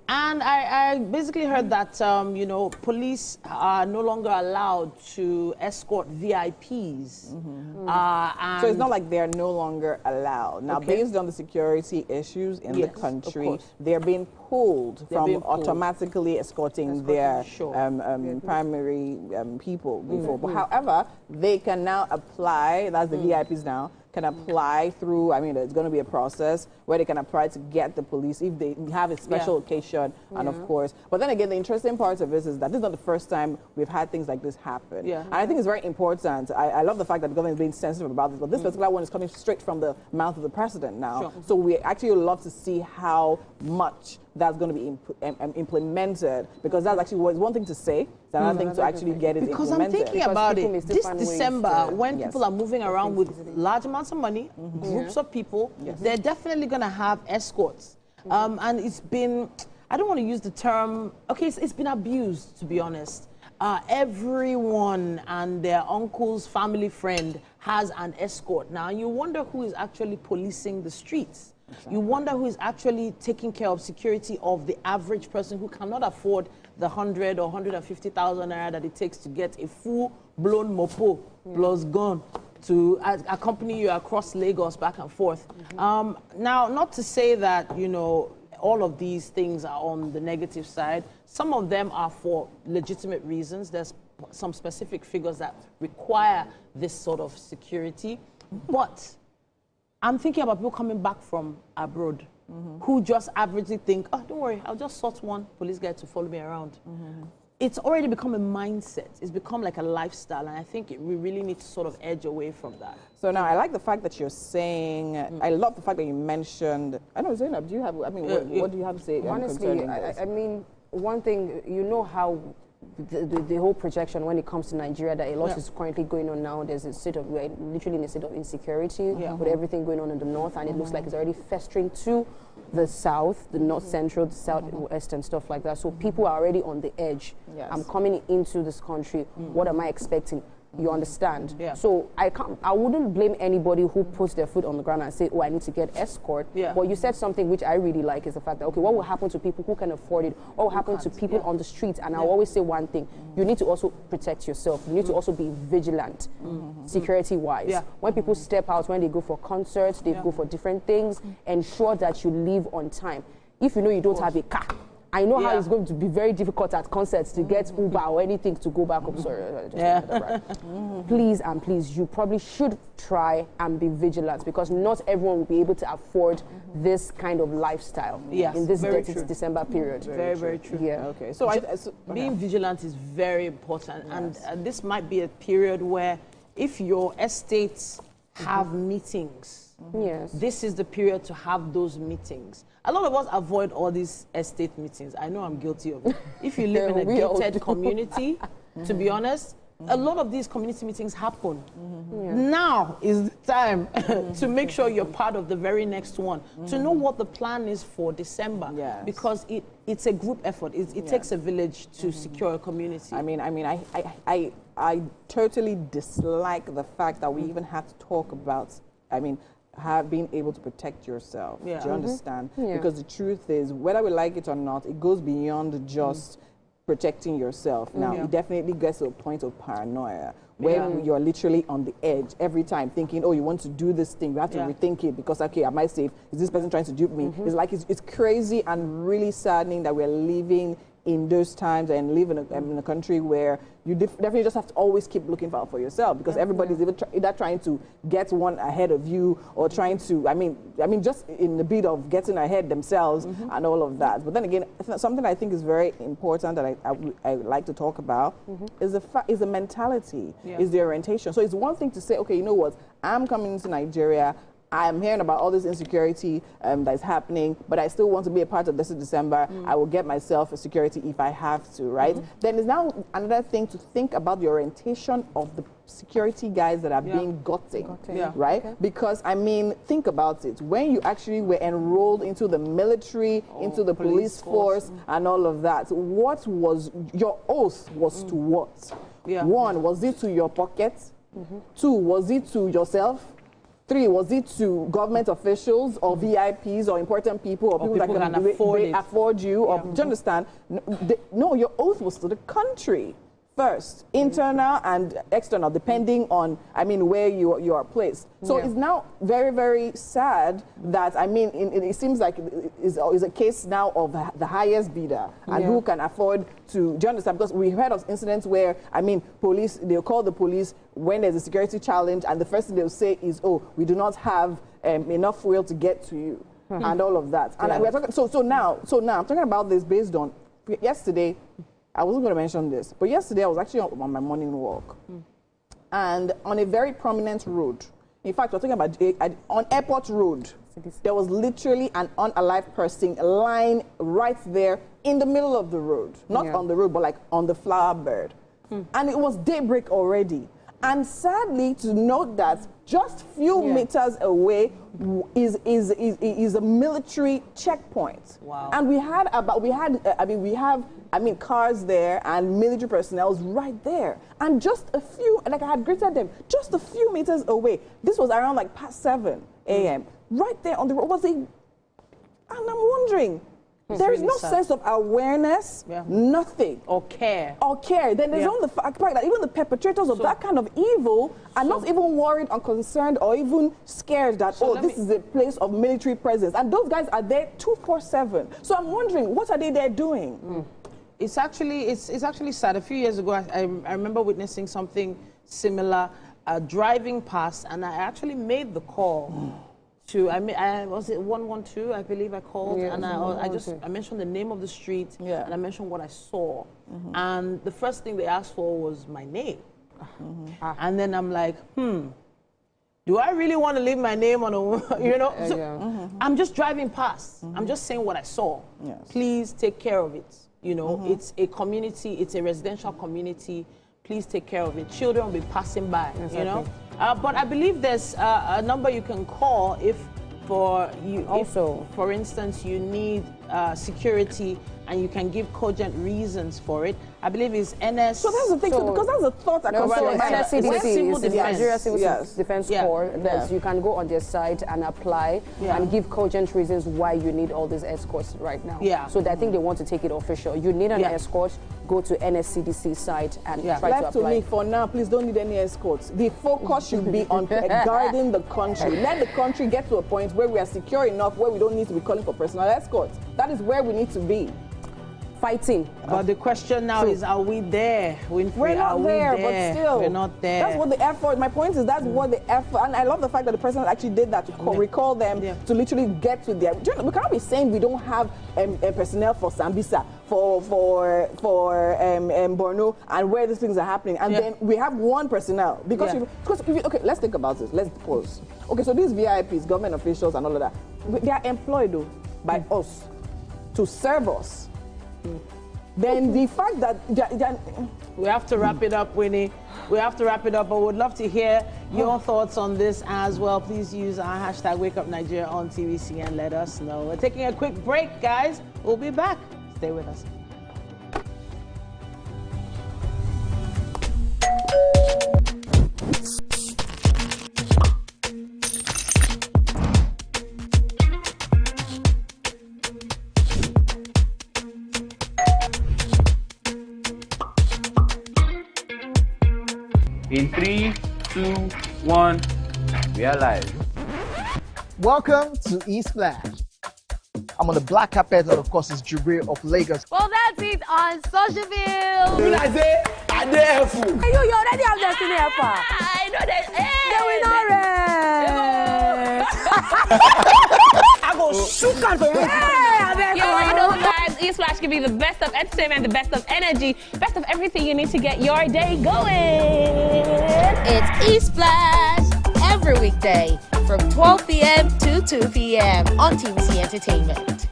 And I basically heard that, you know, police are no longer allowed to escort VIPs. So it's not like they're no longer allowed. Now, based on the security issues in the country, they're being pulled from automatically escorting their primary people before. But however, they can now apply, that's the VIPs now, can apply through, I mean, it's going to be a process where they can apply to get the police if they have a special occasion, and of course. But then again, the interesting part of this is that this is not the first time we've had things like this happen. And I think it's very important. I love the fact that the government is being sensitive about this, but this particular one is coming straight from the mouth of the president now. So we actually love to see how much that's going to be implemented, because that's actually one thing to say, it's another thing to actually get it implemented. Because I'm thinking about it, this December, when people are moving around with large amounts of money, groups of people, they're definitely going to have escorts. And it's been, I don't want to use the term, it's been abused, to be honest. Everyone and their uncle's family friend has an escort. Now, you wonder who is actually policing the streets. You wonder who is actually taking care of security of the average person who cannot afford the 100 or 150,000 naira that it takes to get a full-blown mopo plus gun to accompany you across Lagos back and forth. Now, not to say that, you know, all of these things are on the negative side. Some of them are for legitimate reasons. There's some specific figures that require this sort of security. But I'm thinking about people coming back from abroad who just averagely think, oh, don't worry, I'll just sort one police guy to follow me around. It's already become a mindset. It's become like a lifestyle, and I think we really need to sort of edge away from that. So now, I like the fact that you're saying, I love the fact that you mentioned, I know, Zainab, do you have, I mean, what do you have to say honestly, I mean, one thing, you know how the whole projection when it comes to Nigeria, that a lot is currently going on now. There's a state of, we're literally in a state of insecurity with everything going on in the north, and it looks like it's already festering to the south, the north central, the southwest and stuff like that. So people are already on the edge. I'm coming into this country. What am I expecting? You understand? So I wouldn't blame anybody who puts their foot on the ground and say, oh, I need to get escort. But you said something which I really like, is the fact that, okay, what will happen to people who can afford it? What will happen to people on the streets? And I'll always say one thing, you need to also protect yourself. You need to also be vigilant, security-wise. When people step out, when they go for concerts, they go for different things, ensure that you leave on time. If you know you don't have a car, I know how it's going to be very difficult at concerts to get Uber or anything to go back up. Sorry, please and please, you probably should try and be vigilant, because not everyone will be able to afford this kind of lifestyle in this December period. Very true. Okay. So, being vigilant is very important, and this might be a period where, if your estates have meetings, this is the period to have those meetings. A lot of us avoid all these estate meetings. I know I'm guilty of it. If you live in a gated community, to be honest, a lot of these community meetings happen. Now is the time to make sure you're part of the very next one, to know what the plan is for December, because it's a group effort. It takes a village to secure a community. I totally dislike the fact that we even have to talk about, being able to protect yourself. Do you understand? Because the truth is, whether we like it or not, it goes beyond just protecting yourself. Now, it definitely gets to a point of paranoia, where you're literally on the edge every time, thinking, oh, you want to do this thing, you have to rethink it, because, okay, am I safe? Is this person trying to dupe me? It's like, it's crazy and really saddening that we're living in those times and live in a country where you definitely just have to always keep looking out for yourself, because everybody's either trying to get one ahead of you or trying to, I mean, just in the bit of getting ahead themselves and all of that. But then again, something I think is very important that I like to talk about is the mentality, is the orientation. So it's one thing to say, okay, you know what, I'm coming to Nigeria, I'm hearing about all this insecurity that's happening, but I still want to be a part of this in December. I will get myself a security if I have to, right? Then there's now another thing to think about the orientation of the security guys that are being gotten, right? Okay. Because, I mean, think about it. When you actually were enrolled into the military, into the police force, and all of that, what was your oath was to what? One, was it to your pocket? Two, was it to yourself? Three, was it to government officials or VIPs or important people or people that can afford you? Or, do you understand? No, your oath was to the country first, internal and external, depending on, I mean, where you are placed. So it's now very, very sad that, I mean, it seems like it is a case now of the highest bidder and who can afford to, do you understand? Because we heard of incidents where, I mean, police, they'll call the police when there's a security challenge, and the first thing they'll say is, oh, we do not have enough fuel to get to you, and all of that. And we're talking, so now I'm talking about this based on, yesterday, I wasn't going to mention this, but yesterday I was actually on my morning walk, and on a very prominent road, in fact, we're talking about on Airport Road, there was literally an unalive person lying right there in the middle of the road, not on the road, but like on the flower bed, and it was daybreak already. And sadly, to note that just few meters away is a military checkpoint. Wow. And we have cars there and military personnel right there. And just a few, like I had greeted them, just a few meters away. This was around like past 7 a.m. Right there on the road and I'm wondering, there is no sense of awareness, nothing. Or care. Then there's only the fact that even the perpetrators of that kind of evil are not even worried or concerned or even scared that, this is a place of military presence. And those guys are there 24/7. So I'm wondering, what are they there doing? It's actually sad. A few years ago, I remember witnessing something similar, driving past, and I actually made the call. Was it 112? I believe I called, and I mentioned the name of the street, and I mentioned what I saw, and the first thing they asked for was my name, and then I'm like, do I really want to leave my name on a, you know? I'm just driving past. I'm just saying what I saw. Please take care of it. You know, it's a community. It's a residential community. Please take care of it. Children will be passing by. You know. But I believe there's a number you can call if, for instance, you need security and you can give cogent reasons for it. I believe it's NS. So that's the thing, because that's a thought that comes to my mind. NSCDC is Nigeria Civil Defense Corps. You can go on their site and apply and give cogent reasons why you need all these escorts right now. So I think they want to take it official. You need an escort, go to NSCDC site and try to apply. Left to me for now, please don't need any escorts. The focus should be on guarding the country. Let the country get to a point where we are secure enough, where we don't need to be calling for personal escorts. That is where we need to be. Fighting. But the question now is, are we there? We're not there, but still. We're not there. That's what the effort, my point is, that's what the effort, and I love the fact that the president actually did that to recall them, to literally get to their, we can't be saying we don't have personnel for Sambisa, for Borno, and where these things are happening, and then we have one personnel, because okay, let's think about this, let's pause. Okay, so these VIPs, government officials and all of that, they are employed though, by us, to serve us. Then the fact that we have to wrap it up, Winnie. We have to wrap it up, but we'd love to hear your thoughts on this as well. Please use our hashtag #WakeUpNigeria on TVC and let us know. We're taking a quick break, guys. We'll be back. Stay with us. In 3, 2, 1, we are live. Welcome to eSplash. I'm on the black carpet, and of course, it's Jubril of Lagos. Well, that's it on Socialville. When I say, I dare fool. You already have Destiny Alpha. I know that. I go shoot on for you. You already know, guys. E-Splash can be the best of entertainment, the best of energy, best of everything you need to get your day going. It's E-Splash every weekday from 12 p.m. to 2 p.m. on TVC Entertainment.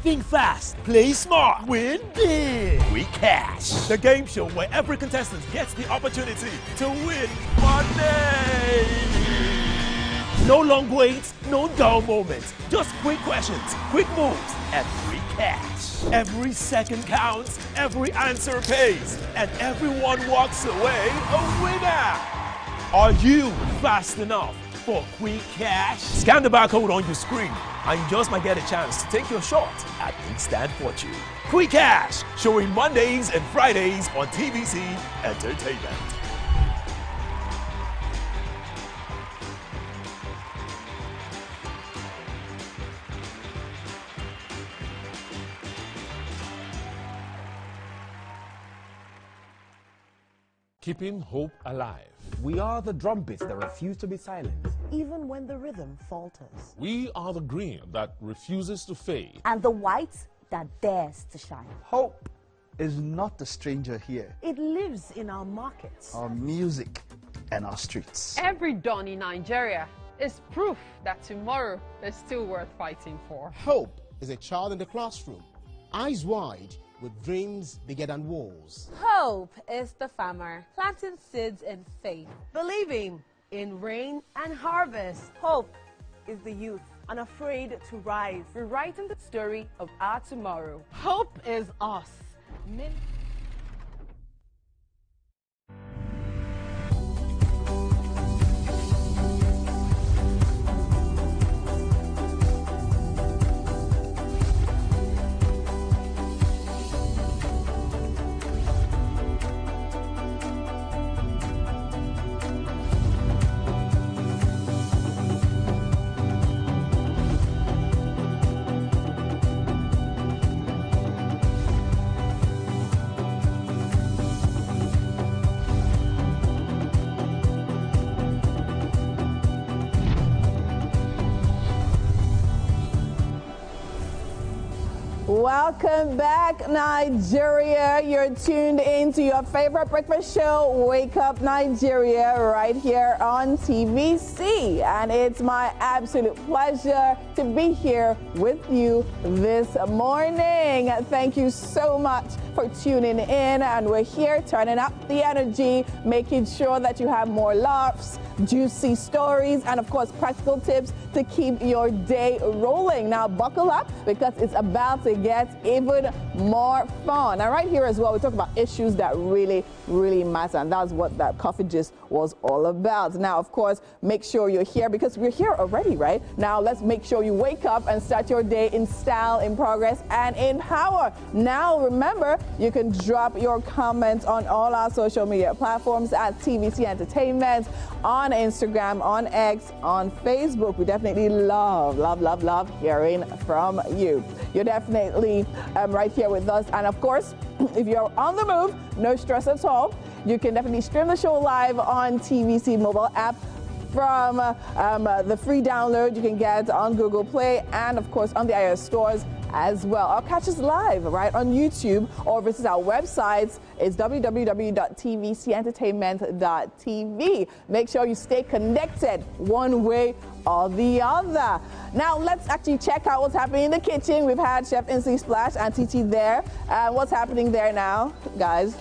Think fast, play smart, win big. We Cash, the game show where every contestant gets the opportunity to win money. No long waits, no dull moments, just quick questions, quick moves, and free cash. Every second counts, every answer pays, and everyone walks away a winner. Are you fast enough for quick cash? Scan the barcode on your screen and you just might get a chance to take your shot at instant fortune. Quick Cash, showing Mondays and Fridays on TVC Entertainment. Keeping hope alive. We are the drumbeats that refuse to be silent. Even when the rhythm falters. We are the green that refuses to fade. And the white that dares to shine. Hope is not a stranger here. It lives in our markets, our music, and our streets. Every dawn in Nigeria is proof that tomorrow is still worth fighting for. Hope is a child in the classroom, eyes wide, with dreams bigger than walls. Hope is the farmer planting seeds in faith. believing in rain and harvest. Hope is the youth unafraid to rise, rewriting the story of our tomorrow. Hope is us. Welcome back, Nigeria. You're tuned into your favorite breakfast show, Wake Up Nigeria, right here on TVC. And it's my absolute pleasure to be here with you this morning. Thank you so much for tuning in. And we're here turning up the energy, making sure that you have more laughs, juicy stories, and of course, practical tips to keep your day rolling. Now, buckle up because it's about to get even more fun. And right here as well, we talk about issues that really matter. And that's what that coffee gist was all about. Now, of course, make sure you're here because we're here already, right? Now, let's make sure you wake up and start your day in style, in progress, and in power. Now, remember, you can drop your comments on all our social media platforms at TVC Entertainment, on Instagram, on X, on Facebook. We definitely love hearing from you. You're definitely right here with us. And of course, if you're on the move, no stress at all. You can definitely stream the show live on TVC mobile app from the free download you can get on Google Play and of course on the iOS stores as well. Or catch us live right on YouTube or visit our websites. It's www.tvcentertainment.tv. Make sure you stay connected one way or the other. Now let's actually check out what's happening in the kitchen. We've had Chef Inslee Splash and TT there. What's happening there now, guys?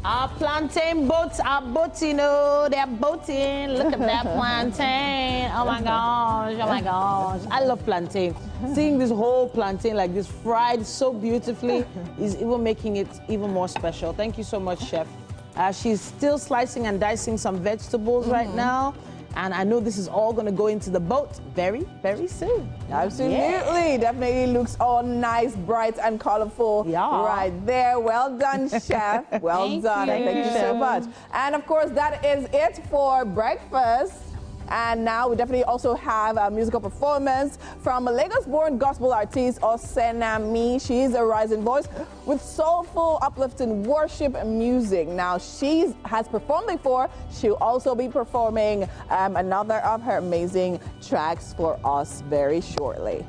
Our plantain boats are boating, oh, they're boating. Look at that plantain. Oh my gosh, oh my gosh. I love plantain. Seeing this whole plantain like this fried so beautifully is even making it even more special. Thank you so much, Chef. She's still slicing and dicing some vegetables right now. And I know this is all going to go into the boat very, very soon. Absolutely. Yeah. Definitely looks all nice, bright, and colorful right there. Well done, Chef. Well done. Thank you so much. And of course, that is it for breakfast. And now we definitely also have a musical performance from a Lagos-born gospel artist, Osenami. She's a rising voice with soulful, uplifting worship music. Now, she has performed before. She'll also be performing another of her amazing tracks for us very shortly.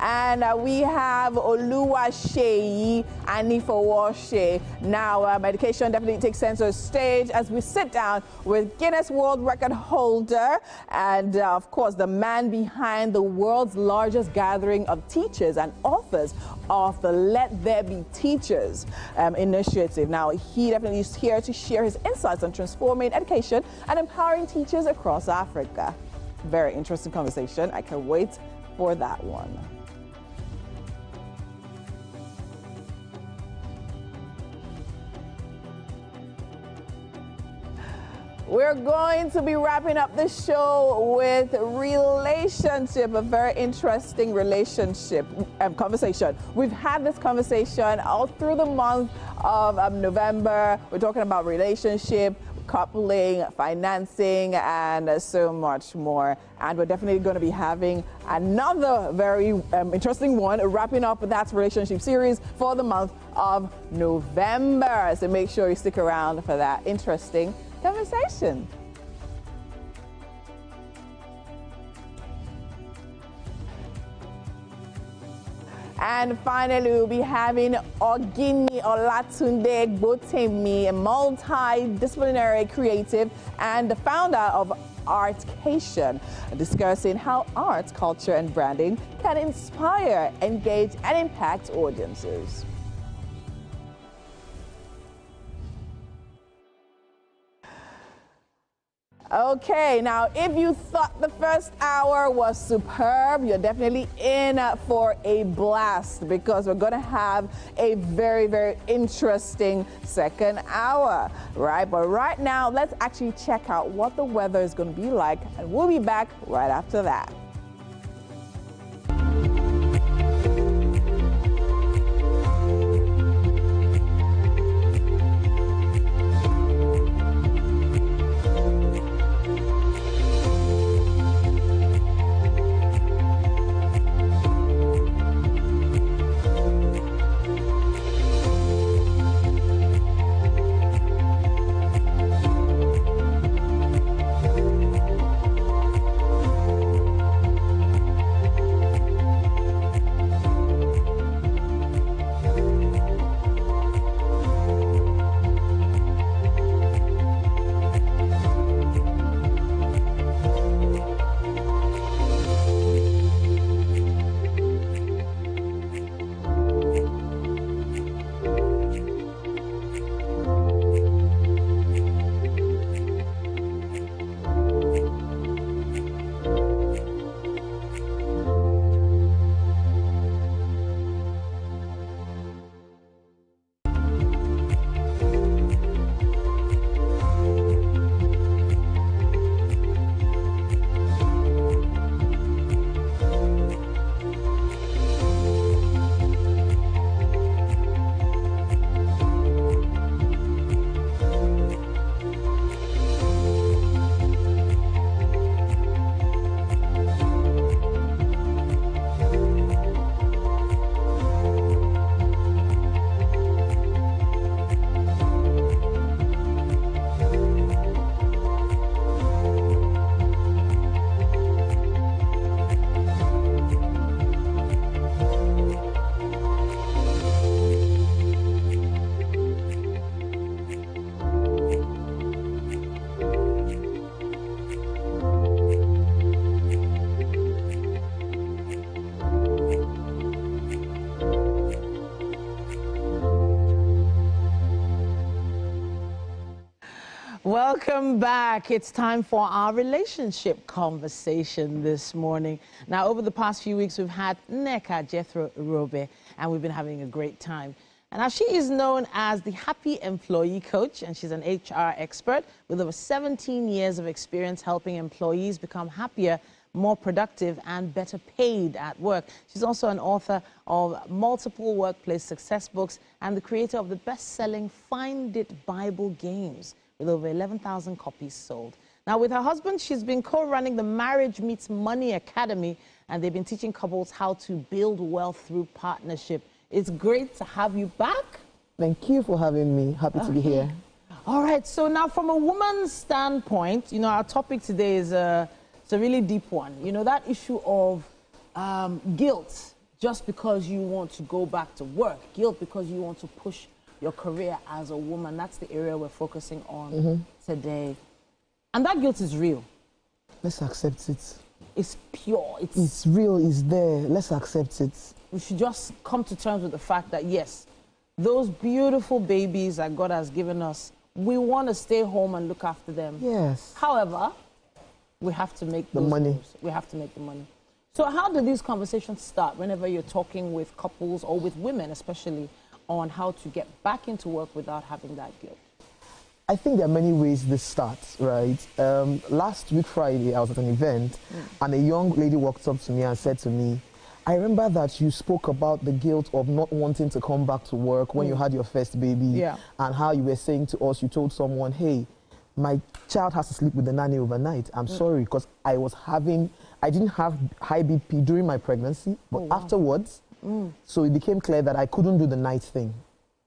And we have Oluwaseyi Anifowoshe. Now, medication definitely takes center stage as we sit down with Guinness World Record holder and, of course, the man behind the world's largest gathering of teachers and authors of the Let There Be Teachers initiative. Now, he definitely is here to share his insights on transforming education and empowering teachers across Africa. Very interesting conversation. I can't wait for that one. We're going to be wrapping up the show with relationship, a very interesting relationship conversation. We've had this conversation all through the month of November. We're talking about relationship, coupling, financing, and so much more. And we're definitely going to be having another very interesting one, wrapping up that relationship series for the month of November. So make sure you stick around for that interesting conversation. And finally, we'll be having Ogini Olatunde Gbotemi, a multidisciplinary creative and the founder of Artcation, discussing how art, culture, and branding can inspire, engage, and impact audiences. Okay, now if you thought the first hour was superb, you're definitely in for a blast because we're going to have a very, very interesting second hour, right? But right now, let's actually check out what the weather is going to be like, and we'll be back right after that. Welcome back. It's time for our relationship conversation this morning. Now, over the past few weeks, we've had Nneka Jethro Robe, and we've been having a great time. And now she is known as the Happy Employee Coach, and she's an HR expert with over 17 years of experience helping employees become happier, more productive, and better paid at work. She's also an author of multiple workplace success books and the creator of the best-selling Find It Bible games with over 11,000 copies sold. Now, with her husband, she's been co-running the Marriage Meets Money Academy, and they've been teaching couples how to build wealth through partnership. It's great to have you back. Thank you for having me. Happy to be here. All right, so now from a woman's standpoint, you know, our topic today is it's a really deep one. You know, that issue of guilt just because you want to go back to work, guilt because you want to push your career as a woman. That's the area we're focusing on today. And that guilt is real. Let's accept it. It's pure. It's real, it's there. Let's accept it. We should just come to terms with the fact that, yes, those beautiful babies that God has given us, we want to stay home and look after them. Yes. However, we have to make the money. Moves. We have to make the money. So how do these conversations start whenever you're talking with couples or with women especially on how to get back into work without having that guilt? I think there are many ways this starts, right? Last week Friday, I was at an event and a young lady walked up to me and said to me, I remember that you spoke about the guilt of not wanting to come back to work when you had your first baby, and how you were saying to us, you told someone, hey, my child has to sleep with the nanny overnight. I'm sorry, because I didn't have high BP during my pregnancy, but afterwards, so it became clear that I couldn't do the night thing.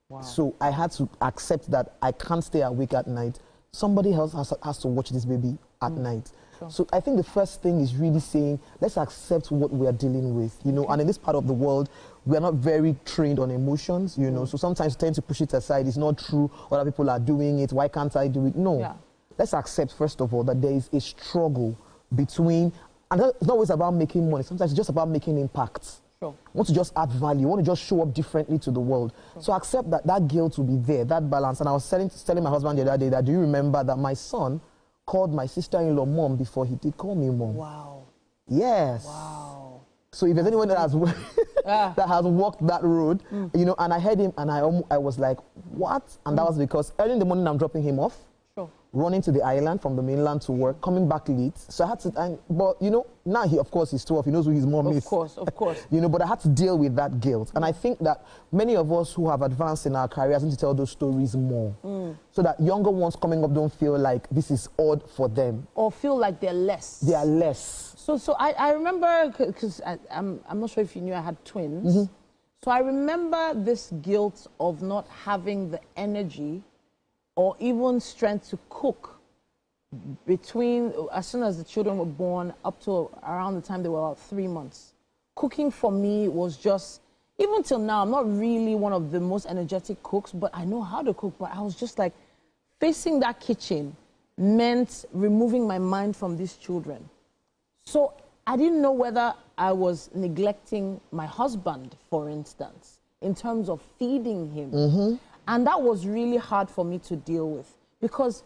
Wow. So I had to accept that I can't stay awake at night. Somebody else has to watch this baby at night. Sure. So I think the first thing is really saying, let's accept what we are dealing with, you know, and in this part of the world, we are not very trained on emotions, you know, so sometimes we tend to push it aside. It's not true. Other people are doing it. Why can't I do it? No. Yeah. Let's accept, first of all, that there is a struggle between, and it's not always about making money. Sometimes it's just about making impact. Sure. You want to just add value. You want to just show up differently to the world. Sure. So accept that that guilt will be there, that balance. And I was telling my husband the other day that, do you remember that my son called my sister-in-law mom before he did call me mom? Wow. Yes. Wow. So if there's anyone that has that has walked that road, you know, and I heard him and I was like, what? And that was because early in the morning I'm dropping him off. Running to the island from the mainland to work, coming back late. So I had to, but you know, now he, of course, he's 12, he knows who his mom is. Of course, of course. You know, but I had to deal with that guilt. And I think that many of us who have advanced in our careers need to tell those stories more. So that younger ones coming up don't feel like this is odd for them. Or feel like they're less. They are less. So I remember, because I'm not sure if you knew I had twins. So I remember this guilt of not having the energy or even strength to cook between, as soon as the children were born, up to around the time they were about 3 months. Cooking for me was just, even till now, I'm not really one of the most energetic cooks, but I know how to cook. But I was just like, facing that kitchen meant removing my mind from these children. So I didn't know whether I was neglecting my husband, for instance, in terms of feeding him. And that was really hard for me to deal with, because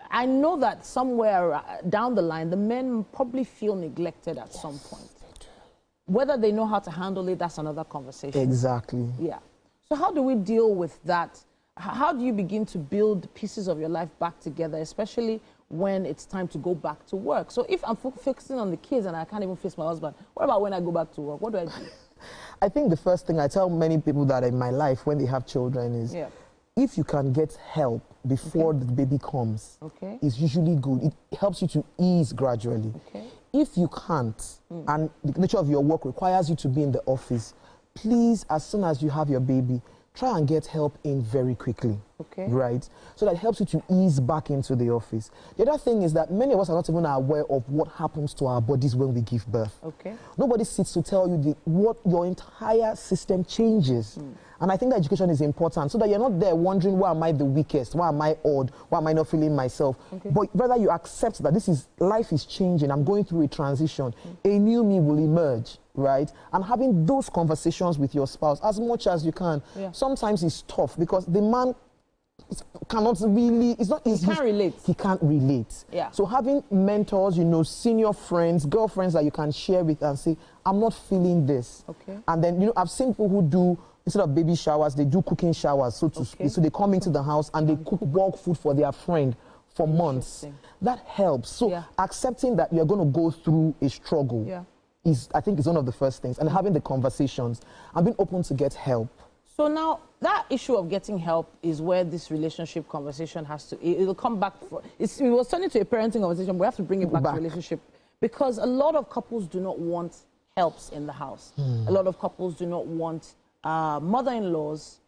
I know that somewhere down the line, the men probably feel neglected at some point. Whether they know how to handle it, that's another conversation. Exactly. Yeah. So how do we deal with that? How do you begin to build pieces of your life back together, especially when it's time to go back to work? So if I'm focusing on the kids and I can't even face my husband, what about when I go back to work? What do I do? I think the first thing I tell many people that in my life when they have children is, if you can get help before the baby comes, it's usually good. It helps you to ease gradually. If you can't, and the nature of your work requires you to be in the office, please, as soon as you have your baby, try and get help in very quickly, right? So that helps you to ease back into the office. The other thing is that many of us are not even aware of what happens to our bodies when we give birth. Nobody sits to tell you what your entire system changes. And I think that education is important so that you're not there wondering, why am I the weakest? Why am I odd? Why am I not feeling myself? But rather you accept that life is changing. I'm going through a transition. A new me will emerge, right? And having those conversations with your spouse as much as you can. Sometimes it's tough because the man cannot really, it's not easy. He can't relate. He can't relate. So having mentors, you know, senior friends, girlfriends that you can share with and say, I'm not feeling this. And then, you know, I've seen people who do instead of baby showers, they do cooking showers, so to speak. So they come into the house and they cook bulk food for their friend for months. That helps. So accepting that you're going to go through a struggle is, I think, is one of the first things. And having the conversations and being open to get help. So now, that issue of getting help is where this relationship conversation has to, it'll come back. It was turning to a parenting conversation. We have to bring it back to relationship. Because a lot of couples do not want helps in the house. A lot of couples do not want mother-in-laws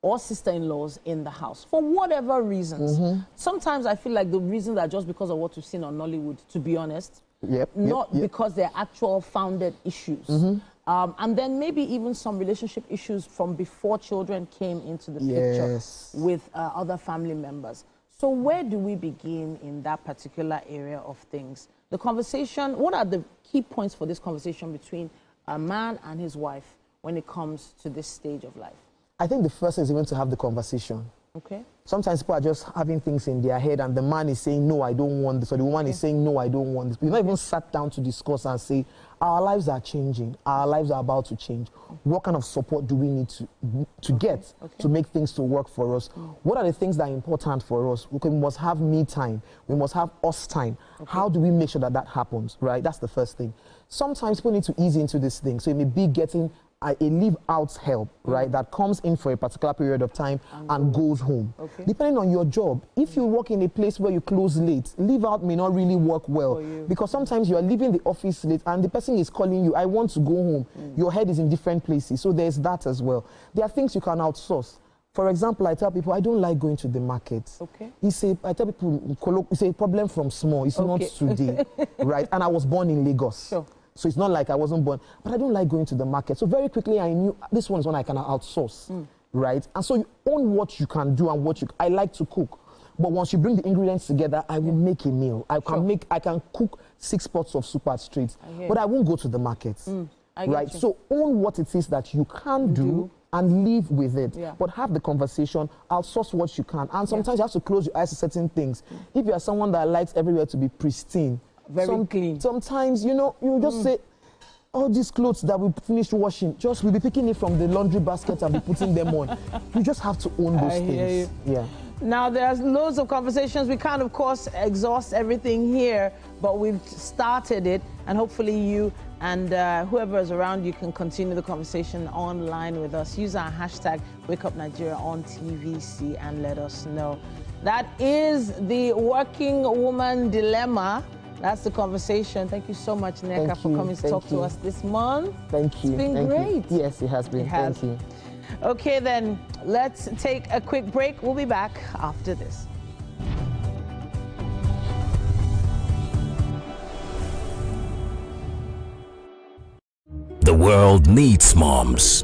or sister-in-laws in the house for whatever reasons. Sometimes I feel like the reasons are just because of what we've seen on Nollywood, to be honest. Not because they're actual founded issues. And then maybe even some relationship issues from before children came into the picture with other family members. So where do we begin in that particular area of things? The conversation, what are the key points for this conversation between a man and his wife when it comes to this stage of life? I think the first is even to have the conversation. Okay. Sometimes people are just having things in their head and the man is saying, no, I don't want this, or the woman is saying, no, I don't want this. We've not even sat down to discuss and say, our lives are changing, our lives are about to change. What kind of support do we need to get to make things to work for us? What are the things that are important for us? We must have me time, we must have us time. How do we make sure that that happens, right? That's the first thing. Sometimes people need to ease into this thing. So it may be getting a leave-out help, right, that comes in for a particular period of time and goes home. Depending on your job, if you work in a place where you close late, leave-out may not really work well because sometimes you are leaving the office late and the person is calling you, I want to go home. Your head is in different places, so there's that as well. There are things you can outsource. For example, I tell people, I don't like going to the market. I tell people, it's a problem from small, it's not today, right? And I was born in Lagos. So it's not like I wasn't born, but I don't like going to the market. So very quickly I knew this one is one I can outsource, right? And so you own what you can do and I like to cook. But once you bring the ingredients together, I will make a meal. I can cook 6 pots of soup at streets, but I won't go to the market, right? So own what it is that you can do and live with it. But have the conversation, outsource what you can. And sometimes you have to close your eyes to certain things. If you are someone that likes everywhere to be pristine, very clean. Sometimes, you know, you just say, all these clothes that we finished washing, we'll be picking it from the laundry basket and be putting them on. You just have to own those things. Now, there's loads of conversations. We can't, of course, exhaust everything here, but we've started it, and hopefully you and whoever is around you can continue the conversation online with us. Use our hashtag WakeUpNigeria on TVC and let us know. That is the working woman dilemma. That's the conversation. Thank you so much, Nneka, for coming to talk to us this month. Thank you. It's been great. Yes, it has been. Thank you. Okay, then, let's take a quick break. We'll be back after this. The world needs moms.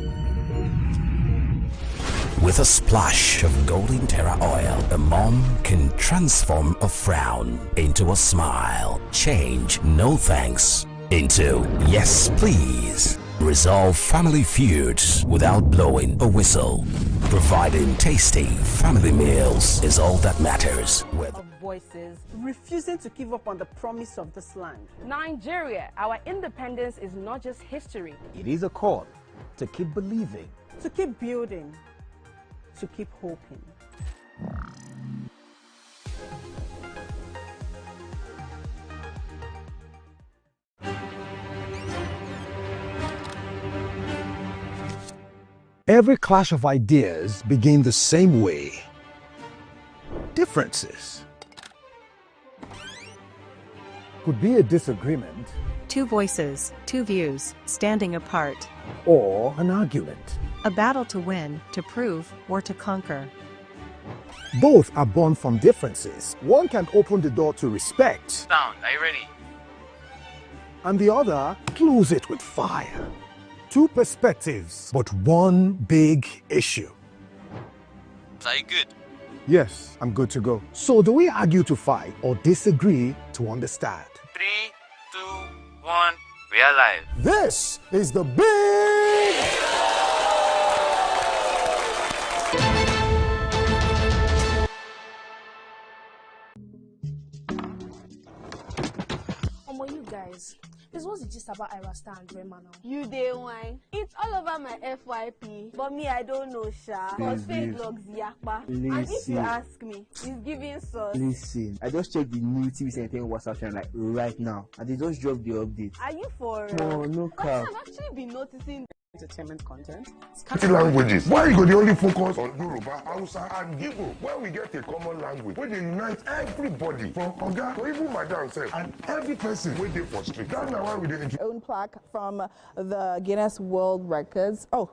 With a splash of golden terra oil, a mom can transform a frown into a smile. Change no thanks into yes please. Resolve family feuds without blowing a whistle. Providing tasty family meals is all that matters. Of voices refusing to give up on the promise of this land. Nigeria, our independence is not just history. It is a call to keep believing, to keep building, to keep hoping. Every clash of ideas begin the same way. Differences could be a disagreement, two voices, two views, standing apart, or an argument. A battle to win, to prove, or to conquer. Both are born from differences. One can open the door to respect. Sound, are you ready? And the other close it with fire. Two perspectives, but one big issue. Are you good? Yes, I'm good to go. So do we argue to fight or disagree to understand? 3, 2, 1, we are live. This is the big... You guys, Please, what's the gist about Ira Star and Rema now? You day wine. It's all over my FYP, but me, I don't know, Sha. Cause fake logs yakpa. And if you ask me, he's giving sauce. Listen, I just checked the new TV Entertainment WhatsApp channel like right now, and they just dropped the update. Are you for No, no cap. I've actually been noticing entertainment content. Languages. Why you go the only focus on Yoruba, Hausa, and Igbo? When we get a common language, where they unite everybody from Oga to even Madam self, and every person where they for street. That's why we didn't. Own plaque from the Guinness World Records. Oh,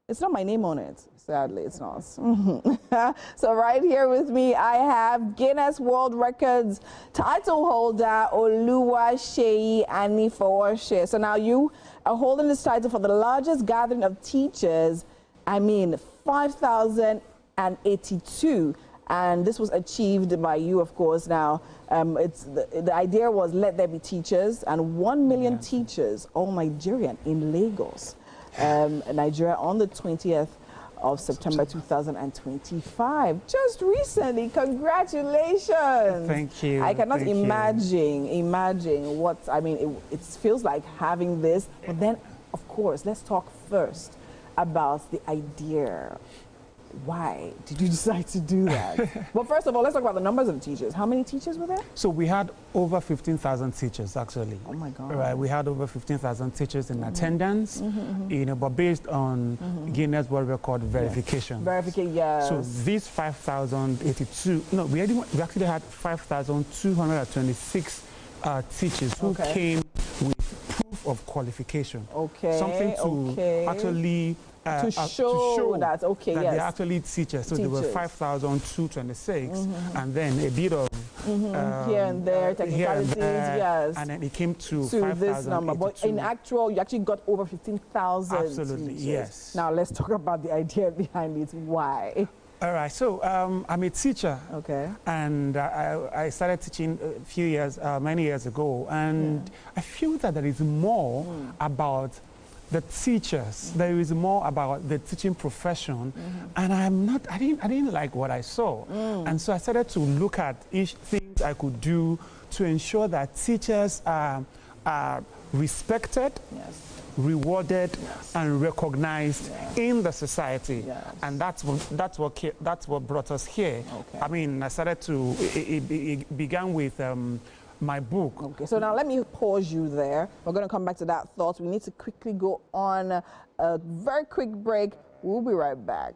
it's not my name on it. Sadly, it's not. So right here with me, I have Guinness World Records title holder Oluwaseyi Anifowose. So now you are holding this title for the largest gathering of teachers. I mean, 5,082. And this was achieved by you, of course. Now, the idea was let there be teachers, and 1 million teachers, all Nigerian, in Lagos, Nigeria, on the 20th of September 2025. Just recently, congratulations. Thank you. I cannot imagine what, I mean, it feels like having this. But then, of course, let's talk first about the idea. Why did you decide to do that? Well, first of all, let's talk about the numbers of teachers. How many teachers were there? So we had over 15,000 teachers, actually. Oh my God! Right, we had over 15,000 teachers in attendance. You know, but based on Guinness World Record verification. Verification, yes. So these 5,082. No, we actually had 5,226 teachers who came with proof of qualification. Okay. Something to actually. To show that, they're actually teachers. So there were 5,226, and then a bit of here and there, technicalities, yes. And then it came to this number. But in actual, you actually got over 15,000 Absolutely, teachers. yes. Now let's talk about the idea behind it. Why? All right, so I'm a teacher. Okay. And I started teaching many years ago, and I feel that there is more about the teachers. There is more about the teaching profession, and I didn't like what I saw, and so I started to look at each thing I could do to ensure that teachers are respected, rewarded, and recognized in the society, and that's what brought us here. I mean, I started to. It began with. My book. Okay, so now let me pause you there. We're going to come back to that thought. We need to quickly go on a very quick break. We'll be right back.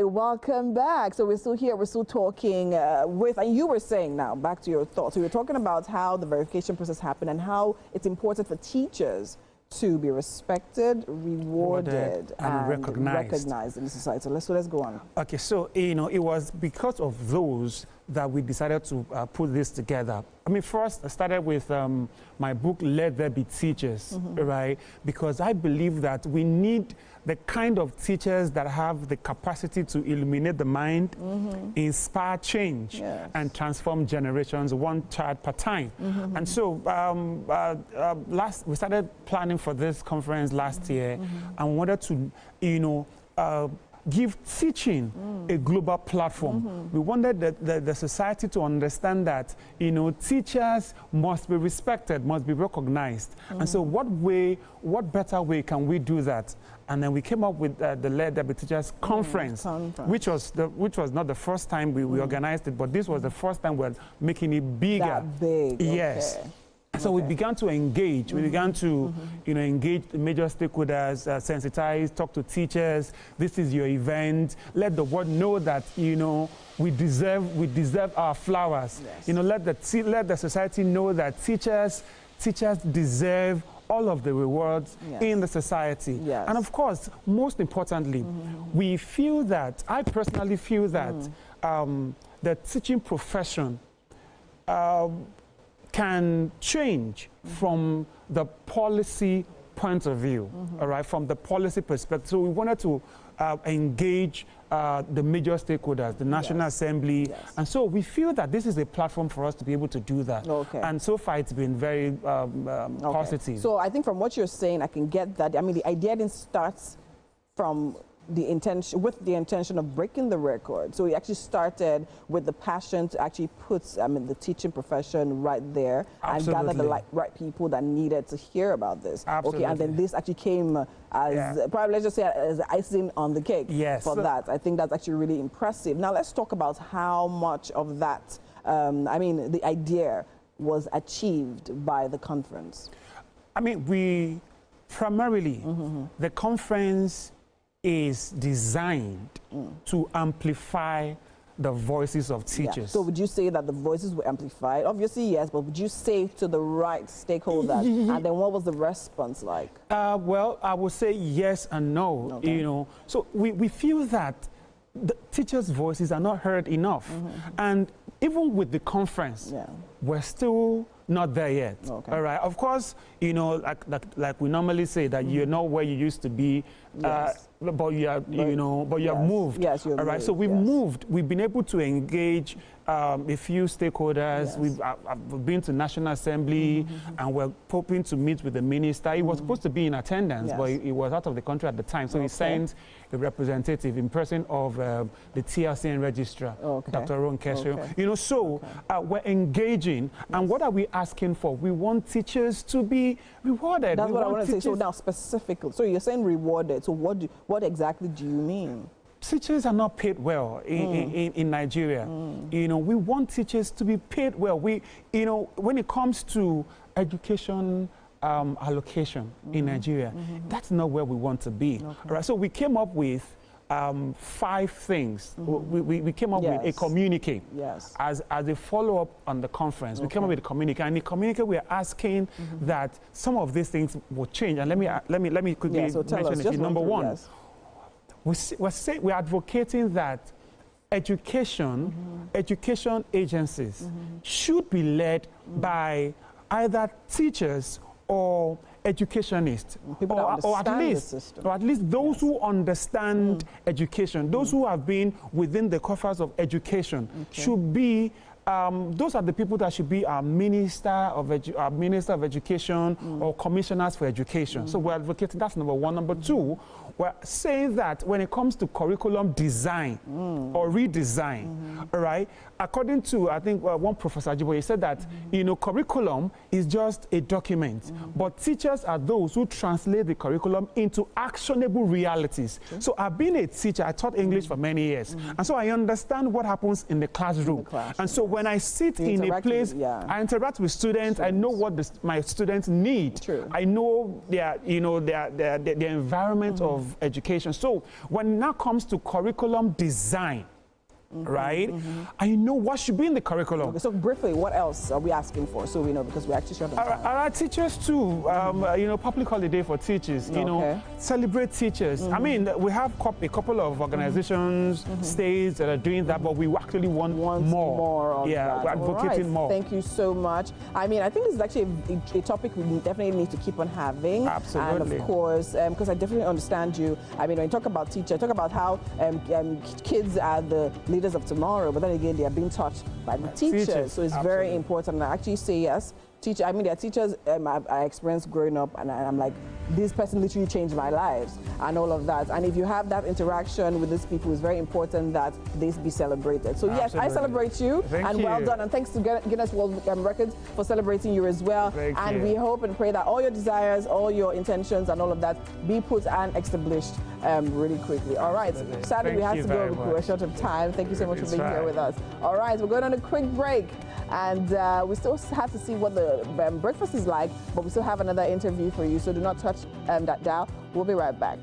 Welcome back. So we're still here, we're still talking and you were saying now, back to your thoughts. So we were talking about how the verification process happened and how it's important for teachers to be respected, rewarded, and recognized in the society. So let's go on. Okay, so, you know, it was because of those that we decided to put this together. I mean, first, I started with my book, Let There Be Teachers, right? Because I believe that we need the kind of teachers that have the capacity to illuminate the mind, inspire change, and transform generations one child per time. And so we started planning for this conference last year, and we wanted to, you know, give teaching a global platform. We wanted the society to understand that, you know, teachers must be respected, must be recognized. And so what better way can we do that? And then we came up with the Let There Be Teachers Conference, which was not the first time we organized it, but this was the first time we're making it bigger. That big, yes. Okay. So we began to engage. We began to, engage the major stakeholders, sensitize, talk to teachers. This is your event. Let the world know that, we deserve our flowers. Yes. Let the society know that teachers deserve all of the rewards in the society. Yes. And of course, most importantly, we feel that, I personally feel that the teaching profession can change from the policy point of view, all right, from the policy perspective. So we wanted to engage the major stakeholders, the National Assembly, and so we feel that this is a platform for us to be able to do that. Okay. And so far it's been very positive. So I think from what you're saying, I can get that. I mean, the idea didn't start from the intention of breaking the record. So we actually started with the passion to actually put, the teaching profession right there. Absolutely. And gather the right people that needed to hear about this. Absolutely. Okay, and then this actually came as, probably let's just say, as icing on the cake for that. I think that's actually really impressive. Now let's talk about how much of that, the idea was achieved by the conference. I mean, we primarily, the conference is designed to amplify the voices of teachers. Yeah. So would you say that the voices were amplified? Obviously, yes, but would you say to the right stakeholders? And then what was the response like? Well, I would say yes and no. Okay. So we feel that the teachers' voices are not heard enough. And even with the conference, we're still not there yet. Okay. All right. Of course, like we normally say that you're not where you used to be, but you are, but you have moved. Yes, you've moved. Right. So we've moved. We've been able to engage a few stakeholders. We've been to National Assembly, and we're hoping to meet with the minister. He was supposed to be in attendance, but he was out of the country at the time. So he sent a representative in person of the TLCN registrar, Dr. Ron Kesho. So we're engaging, and what are we asking for? We want teachers to be rewarded. That's what I want to say. So now specifically, so you're saying rewarded. So what exactly do you mean? Teachers are not paid well in Nigeria. We want teachers to be paid well. When it comes to education allocation in Nigeria, that's not where we want to be. Okay. All right, so we came up with 5 things. We came up with a communique as a follow-up on the conference. We came up with a communique, and in the communique we're asking that some of these things will change. And let me quickly mention it. Number one, we're advocating that education agencies should be led by either teachers or educationists, or at least those who understand education, those who have been within the coffers of education should be. Those are the people that should be our Minister of Education or Commissioners for Education. So we're advocating, that's number one. Number two, we're saying that when it comes to curriculum design or redesign, all right, according to, I think, one Professor Ajiboye said that, curriculum is just a document, but teachers are those who translate the curriculum into actionable realities. So I've been a teacher, I taught English for many years, and so I understand what happens in the classroom. And so when I sit in a place, I interact with students, I know what my students need. I know their environment of education. So when it now comes to curriculum design, right? I know what should be in the curriculum. Okay, so briefly, what else are we asking for? So we know, because we're actually short of time. Our teachers too, public holiday for teachers, celebrate teachers. I mean, we have a couple of organizations, states that are doing that, but we actually want more of that. We're advocating more. Thank you so much. I mean, I think this is actually a topic we definitely need to keep on having. Absolutely. And of course, because I definitely understand you. I mean, when you talk about teachers, talk about how kids are the leaders of tomorrow, but then again, they are being taught by the teachers. So it's very important. And I actually say yes. There are teachers I experienced growing up, and I'm like, this person literally changed my lives and all of that. And if you have that interaction with these people, it's very important that this be celebrated. So yes, I celebrate you. Thank you. Well done. And thanks to Guinness World Records for celebrating you as well. And we hope and pray that all your desires, all your intentions and all of that be put and established really quickly. All right. Sadly, we have to go. We're short of time. Thank you so much for being here with us. All right. We're going on a quick break. And we still have to see what the breakfast is like, but we still have another interview for you, so do not touch that dial. We'll be right back.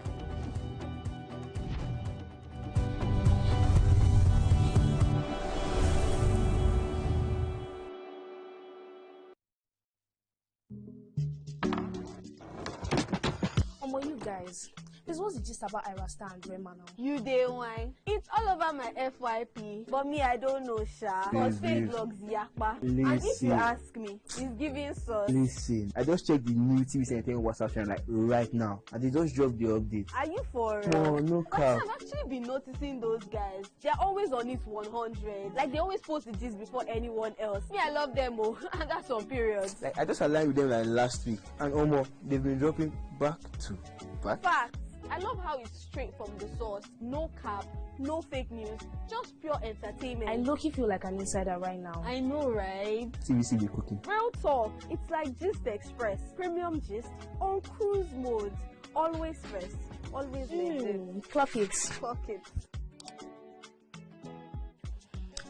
You guys, this was the gist about Ira Star and Rema now. You day wine. It's all over my FYP, but me I don't know sha. Cause fake logs yakpa. And if you ask me, it's giving sauce. Listen, I just checked the new TV Entertainment WhatsApp channel like right now, and they just dropped the update. Are you for No, no cap. I've actually been noticing those guys. They're always on it 100. Like they always post the gist before anyone else. Me, I love them oh, and that's on period. Like I just aligned with them like last week, and almost they've been dropping back to back. Facts. I love how it's straight from the source. No cap, no fake news, just pure entertainment. I low-key feel like an insider right now. I know, right? TVC be cooking. Real talk. It's like Gist Express. Premium gist on cruise mode. Always fresh. Always legit. Clock it. Clock it.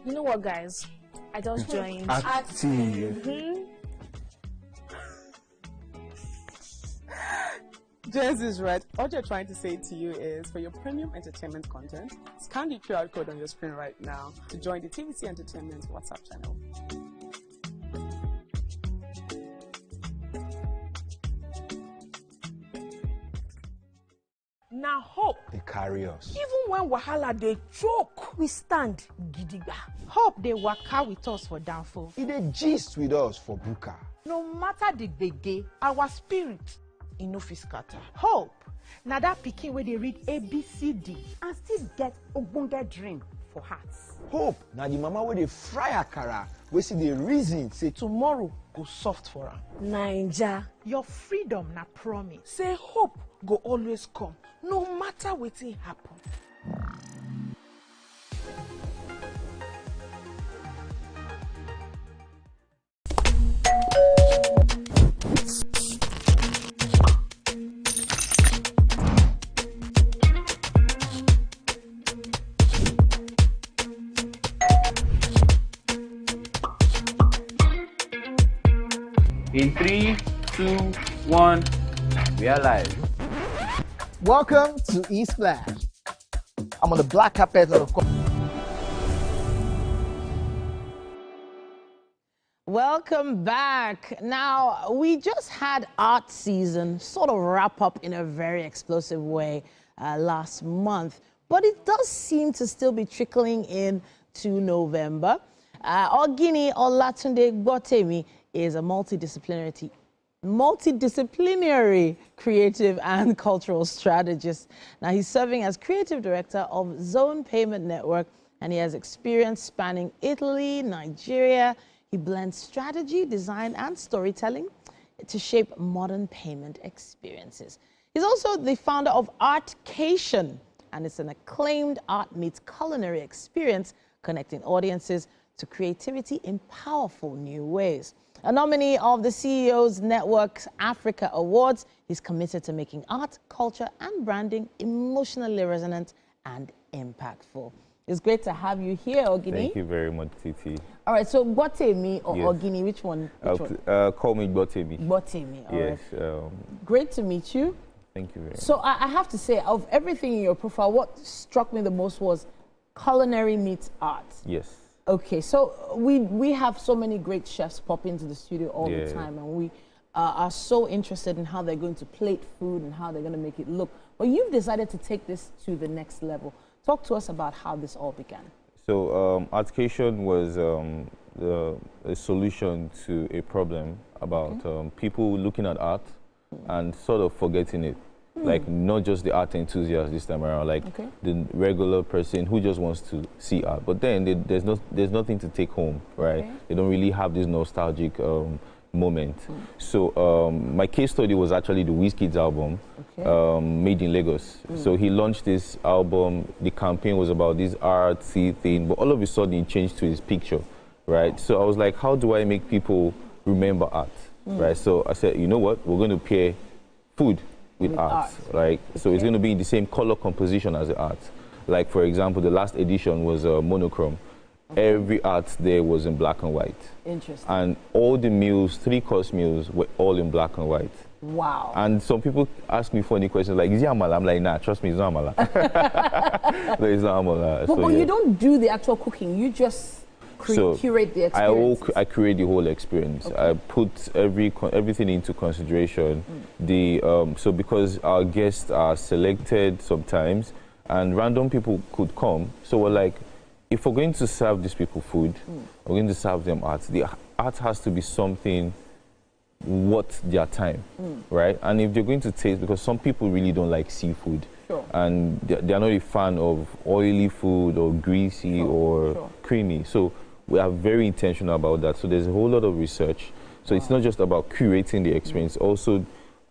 You know what, guys? I just joined. Active. Jess is right. All you're trying to say to you is for your premium entertainment content, scan the QR code on your screen right now to join the TVC Entertainment WhatsApp channel. Now hope they carry us. Even when wahala they choke, we stand gidigba. Hope they waka with us for downfall. They gist with us for buka. No matter the gbege, our spirit no fit scatter. Hope na that pikin where they read ABCD and still get ogbonge dream for hearts. Hope na the mama where they fry akara, we see the reason say tomorrow go soft for her. Naija, your freedom na promise. Say hope go always come, no matter wetin happen. In 3, 2, 1, we are live. Welcome to E-Splash. I'm on the black carpet of course. Welcome back. Now, we just had art season sort of wrap up in a very explosive way last month, but it does seem to still be trickling in to November. Ogini Olatunde Gbotemi is a multidisciplinary creative and cultural strategist. Now, he's serving as creative director of Zone Payment Network, and he has experience spanning Italy, Nigeria. He blends strategy, design, and storytelling to shape modern payment experiences. He's also the founder of Artcation, and it's an acclaimed art meets culinary experience connecting audiences to creativity in powerful new ways. A nominee of the CEO's Network's Africa Awards, he's committed to making art, culture, and branding emotionally resonant and impactful. It's great to have you here, Ogini. Thank you very much, Titi. All right, so Gbotemi or yes. Ogini, which one? Call me Gbotemi. Gbotemi, all yes. Right. Great to meet you. Thank you very much. So I have to say, of everything in your profile, what struck me the most was culinary meets art. Yes. Okay, so we have so many great chefs pop into the studio all the time, and we are so interested in how they're going to plate food and how they're going to make it look. But you've decided to take this to the next level. Talk to us about how this all began. So Artcation was a solution to a problem about people looking at art and sort of forgetting it. Like not just the art enthusiast this time around, like the regular person who just wants to see art. But then there's nothing to take home, right? They don't really have this nostalgic moment. So my case study was actually the Wizkid's album, Made in Lagos. So he launched this album. The campaign was about this artsy thing, but all of a sudden it changed to his picture, right? So I was like, how do I make people remember art, right? So I said, you know what? We're going to pair food with art. Like, so it's going to be in the same color composition as the art. Like, for example, the last edition was monochrome. Every art there was in black and white. Interesting. And all the meals, 3-course meals, were all in black and white. Wow. And some people ask me funny questions like, is it amala? I'm like, nah, trust me, it's not amala. No, it's not amala. But you don't do the actual cooking. You just curate the experience. I create the whole experience. Okay. I put everything into consideration. So because our guests are selected sometimes, and random people could come, so we're like, if we're going to serve these people food, we're going to serve them art. The art has to be something worth their time, right? And if they're going to taste, because some people really don't like seafood, and they're not a fan of oily food or greasy or creamy. So we are very intentional about that. So there's a whole lot of research. So it's not just about curating the experience, also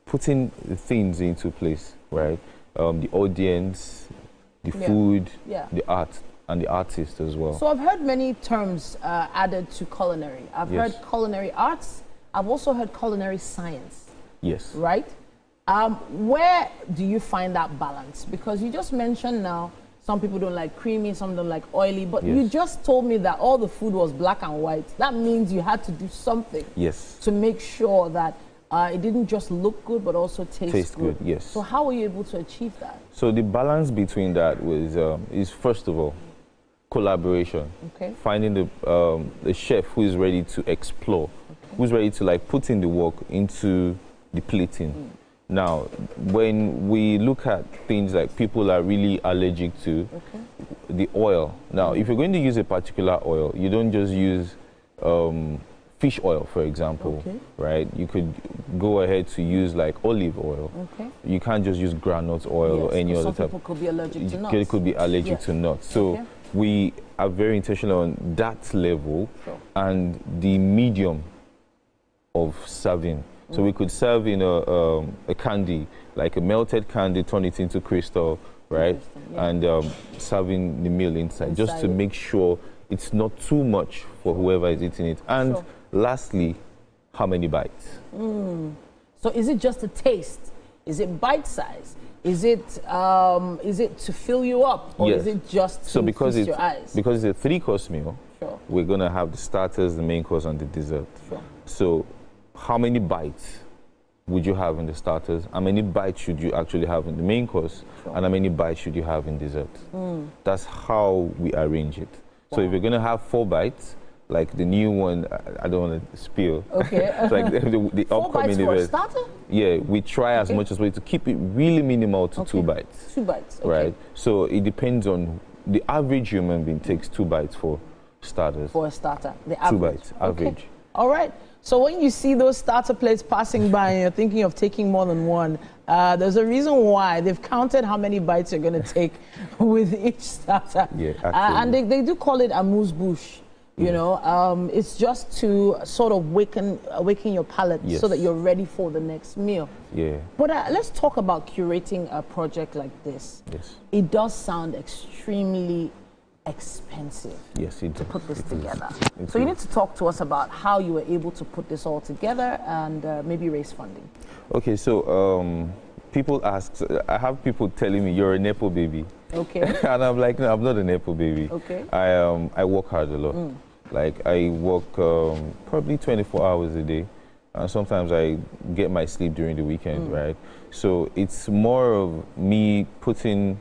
putting things into place, right? The audience, the food, the art, and the artist as well. So I've heard many terms added to culinary. I've heard culinary arts. I've also heard culinary science. Yes. Right? Where do you find that balance? Because you just mentioned now, some people don't like creamy, some don't like oily, but you just told me that all the food was black and white. That means you had to do something to make sure that it didn't just look good, but also taste good. Yes. So how were you able to achieve that? So the balance between that was, is first of all, collaboration. Okay. Finding the chef who is ready to explore, who's ready to like put in the work into the plating. Now, when we look at things like people are really allergic to the oil. Now, if you're going to use a particular oil, you don't just use fish oil, for example, right? You could go ahead to use like olive oil. You can't just use groundnut oil or any other type. Some people could be allergic to nuts. They could be allergic to nuts. So we are very intentional on that level and the medium of serving. So we could serve in a candy, like a melted candy, turn it into crystal, right? And serving the meal inside, just to make sure it's not too much for whoever is eating it. And lastly, how many bites? So is it just a taste? Is it bite size? Is it to fill you up, or is it just to feast your eyes? Because it's a 3-course meal, we're gonna have the starters, the main course, and the dessert. So how many bites would you have in the starters? How many bites should you actually have in the main course? And how many bites should you have in dessert? That's how we arrange it. So if you're going to have 4 bites, like the new one, I don't want to spill. Okay. Like the 4 upcoming bites for a starter? Yeah, we try as much as possible to keep it really minimal to 2 bites. 2 bites, right? So it depends on the average human being takes 2 bites for starters. For a starter, the average. 2 bites, average. All right. So when you see those starter plates passing by and you're thinking of taking more than one, there's a reason why. They've counted how many bites you're going to take with each starter. Yeah, and they do call it amuse-bouche. You know, it's just to sort of awaken your palate so that you're ready for the next meal. Yeah. But let's talk about curating a project like this. Yes. It does sound extremely expensive to put this together. So you need to talk to us about how you were able to put this all together and maybe raise funding. Okay, so people ask, I have people telling me, you're a Nepo baby. Okay. And I'm like, no, I'm not a Nepo baby. Okay. I work hard a lot. Like I work probably 24 hours a day. And sometimes I get my sleep during the weekend, right? So it's more of me putting,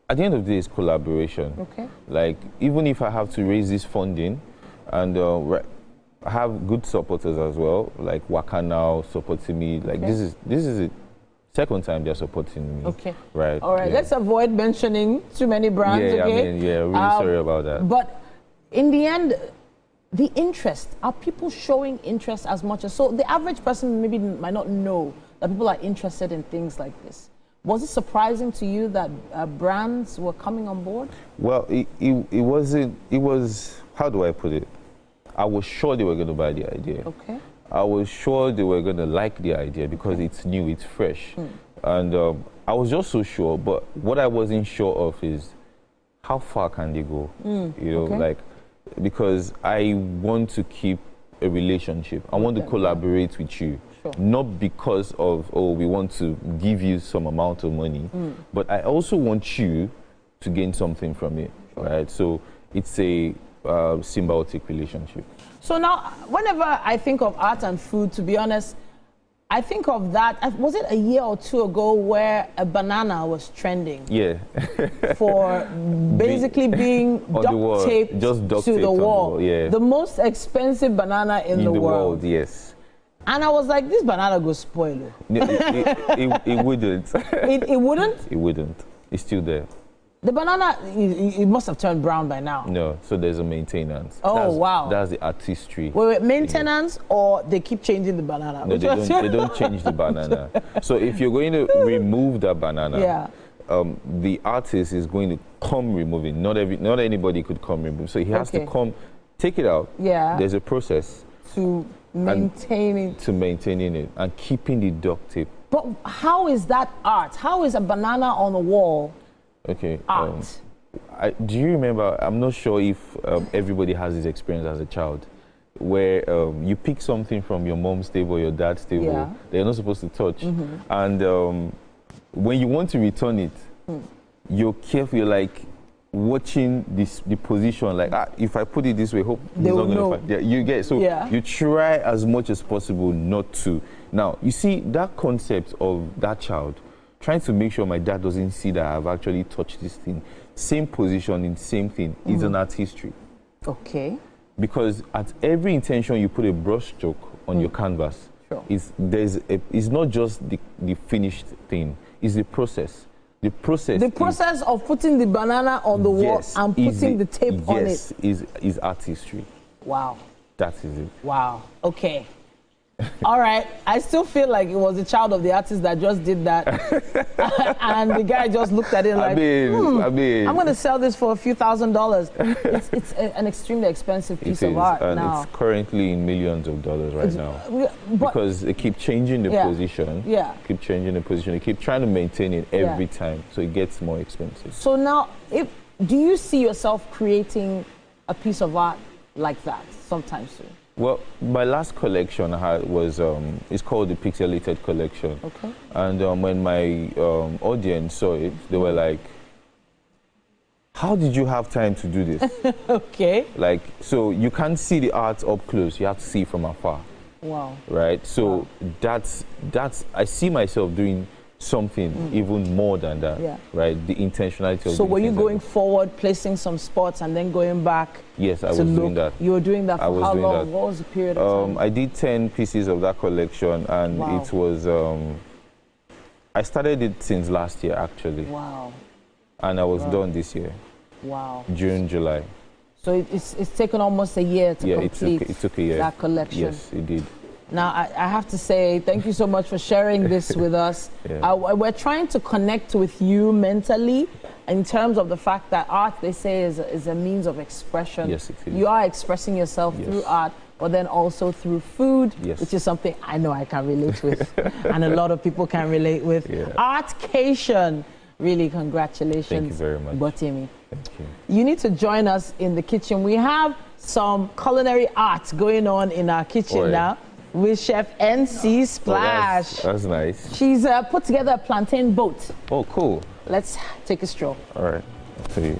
at the end of the day, it's collaboration. Okay. Like, even if I have to raise this funding, and I have good supporters as well, like Waka now supporting me. Like, this is the second time they're supporting me. Okay. Right. All right. Let's avoid mentioning too many brands. Yeah, okay? I mean, really sorry about that. But in the end, the interest, are people showing interest as much as, so the average person maybe might not know that people are interested in things like this. Was it surprising to you that brands were coming on board? Well, it wasn't, it was, how do I put it? I was sure they were going to buy the idea. Okay. I was sure they were going to like the idea because it's new, it's fresh. And I was just so sure, but what I wasn't sure of is how far can they go? You know, like, because I want to keep a relationship. I want to collaborate with you. Sure. Not because of, oh, we want to give you some amount of money, but I also want you to gain something from it, right? So it's a symbiotic relationship. So now, whenever I think of art and food, to be honest, I think of that. Was it a year or two ago where a banana was trending? Yeah. For basically being duct taped just duct to taped the on wall. Yeah. The most expensive banana in the world. Yes. And I was like, this banana goes spoil. It wouldn't. It wouldn't? It wouldn't. It's still there. The banana, it must have turned brown by now. No, so there's a maintenance. Oh, wow. That's the artistry. Wait, maintenance or they keep changing the banana? No, they don't change the banana. So if you're going to remove that banana, the artist is going to come remove it. Not anybody could come remove. So he has to come, take it out. Yeah. There's a process. To maintain it. To maintaining it and keeping the duct tape. But how is that art? How is a banana on the wall art? Do you remember, I'm not sure if everybody has this experience as a child, where you pick something from your mom's table, your dad's table, they're not supposed to touch. And when you want to return it, you're careful, you're like watching the position, like if I put it this way, hope they it's not will going to find. You get, so you try as much as possible not to. Now, you see that concept of that child, trying to make sure my dad doesn't see that I've actually touched this thing. Same position in same thing is an artistry. Okay. Because at every intention you put a brush stroke on your canvas, it's not just the finished thing, it's the process. The process of putting the banana on the wall and putting the tape on it. Is artistry. Wow. That is it. Wow. Okay. All right. I still feel like it was the child of the artist that just did that. And the guy just looked at it like, I'm going to sell this for a few $1,000s. It's an extremely expensive piece of art and now. It's currently in millions of dollars right now. Because they keep changing the position. Yeah. Keep changing the position. They keep trying to maintain it every time. So it gets more expensive. So now, do you see yourself creating a piece of art like that sometime soon? Well, my last collection I had was, it's called the Pixelated Collection. Okay. And when my audience saw it, they were like, how did you have time to do this? Okay. Like, so you can't see the art up close, you have to see from afar. Wow. Right? So that's, I see myself doing something even more than that, right? The intentionality of. So were you going forward, placing some spots, and then going back? Yes, I was doing that. You were doing that for how long? That. What was the period of time? I did 10 pieces of that collection, and it was. I started it since last year, actually. Wow. And I was done this year. Wow. June, July. So it's taken almost a year to complete it took a year. That collection. Yes, it did. Now, I have to say, thank you so much for sharing this with us. We're trying to connect with you mentally in terms of the fact that art, they say, is a means of expression. Yes, it is. You are expressing yourself through art, but then also through food, which is something I know I can relate with, and a lot of people can relate with. Artcation, really, congratulations. Thank you very much. Botimi. Thank you. You need to join us in the kitchen. We have some culinary art going on in our kitchen now with Chef NC Splash. That's nice. She's put together a plantain boat. Oh, cool. Let's take a stroll. All right. I'll tell you.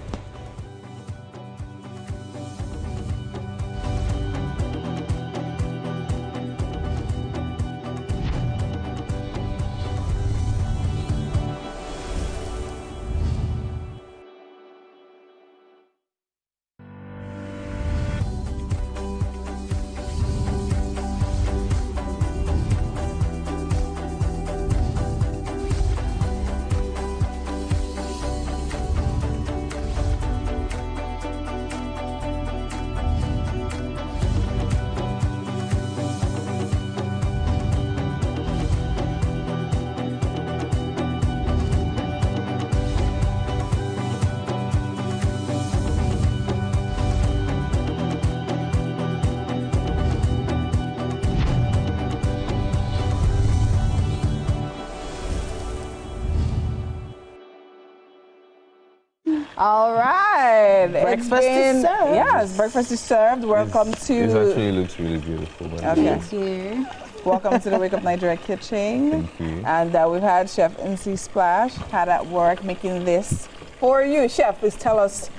All right. Breakfast is served. Yes, breakfast is served. Welcome to... This actually looks really beautiful. Thank you. Welcome to the Wake Up Nigeria kitchen. Thank you. And we've had Chef NC Splash had at work making this for you. Chef, please tell us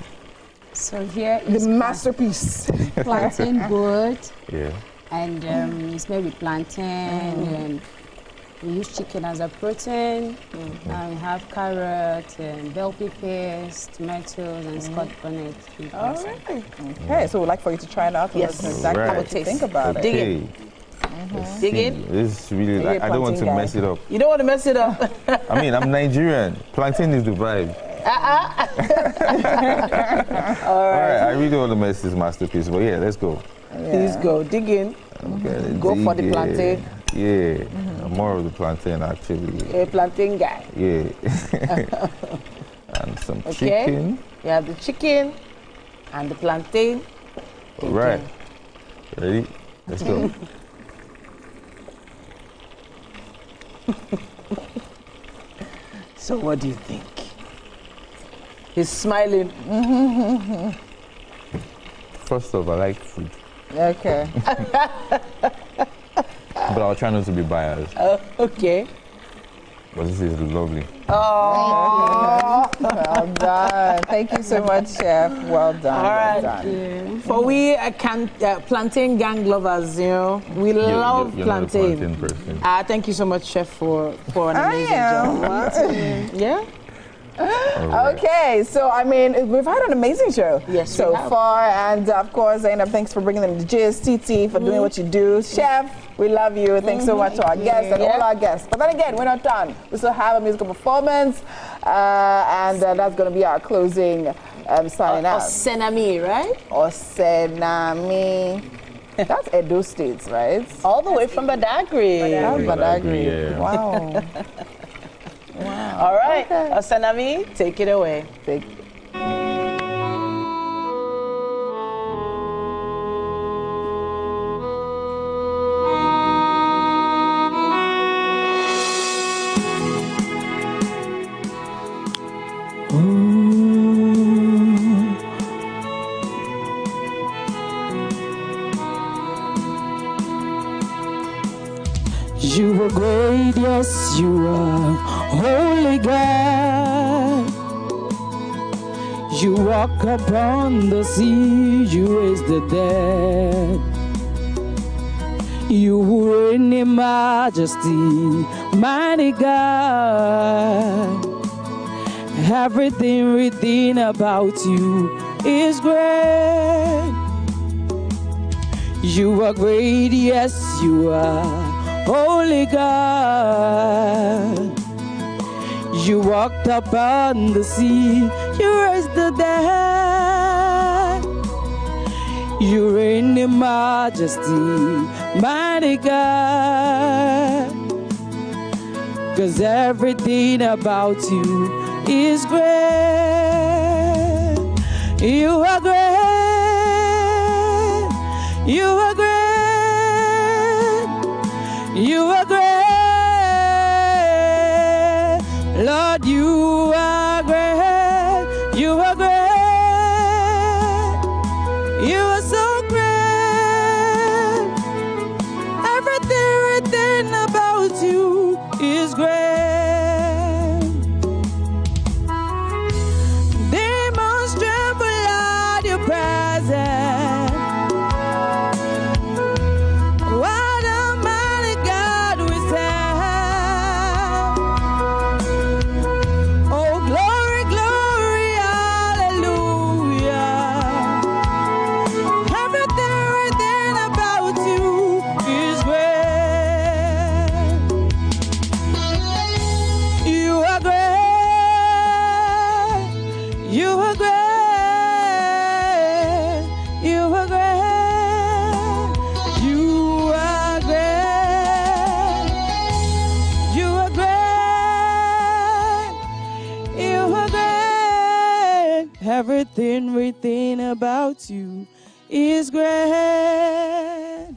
So here The is masterpiece. plantain board. Yeah. And it's made with plantain, and we use chicken as a protein. And we have carrot and bell peppers, tomatoes, and scotch bonnet. All right. Okay, so we'd like for you to try it out. Yes. Exactly Right. what you think about it. Okay. Dig in. Dig in. This is really, I don't want to mess it up. You don't want to mess it up. I mean, I'm Nigerian. Plantain is the vibe. All right, I really want to mess this masterpiece, but yeah, let's go. Please go. Dig in. Okay, Go for the plantain. Yeah, more of the plantain actually. A plantain guy. Yeah. And some Okay. chicken. You have the chicken and the plantain. All right. Ready? Let's go. So what do you think? He's smiling. First off, I like food, Okay. but I'll try not to be biased. Okay. But this is lovely. Oh, well done. Thank you so much, Chef. Well done. All right. Well done. For we plantain gang lovers, you know, we love You're not a plantain. plantain person. Thank you so much, Chef, for an amazing job. Yeah. Okay, so I mean, we've had an amazing show so we have. far, and of course, Zainab, thanks for bringing them the gist. TT for doing what you do. Chef, we love you. Thanks so much to our guests and all our guests. But then again, we're not done. We still have a musical performance, and that's going to be our closing signing out. Osenami, right? Osenami. That's Edo States, right? All the way from Badagry. Badagry. Yeah. Wow. All right, Osenami, take it away. You are great, yes, you are holy God. You walk upon the sea, you raise the dead. You reign in majesty, mighty God. Everything written about you is great. You are great, yes, you are holy God. You walked upon the sea, you raised the dead. You reign in majesty, mighty God. 'Cause everything about you is great. You are great. You are great. You are great. Lord, you are great. You are great. You are so great. Everything written about you is great. Demons tremble at your presence. What a mighty God we serve. Oh, glory, glory, hallelujah. Everything written about you is great. You are great. You are great. You are great. You are great. You are great. You are great. Everything written about you is great.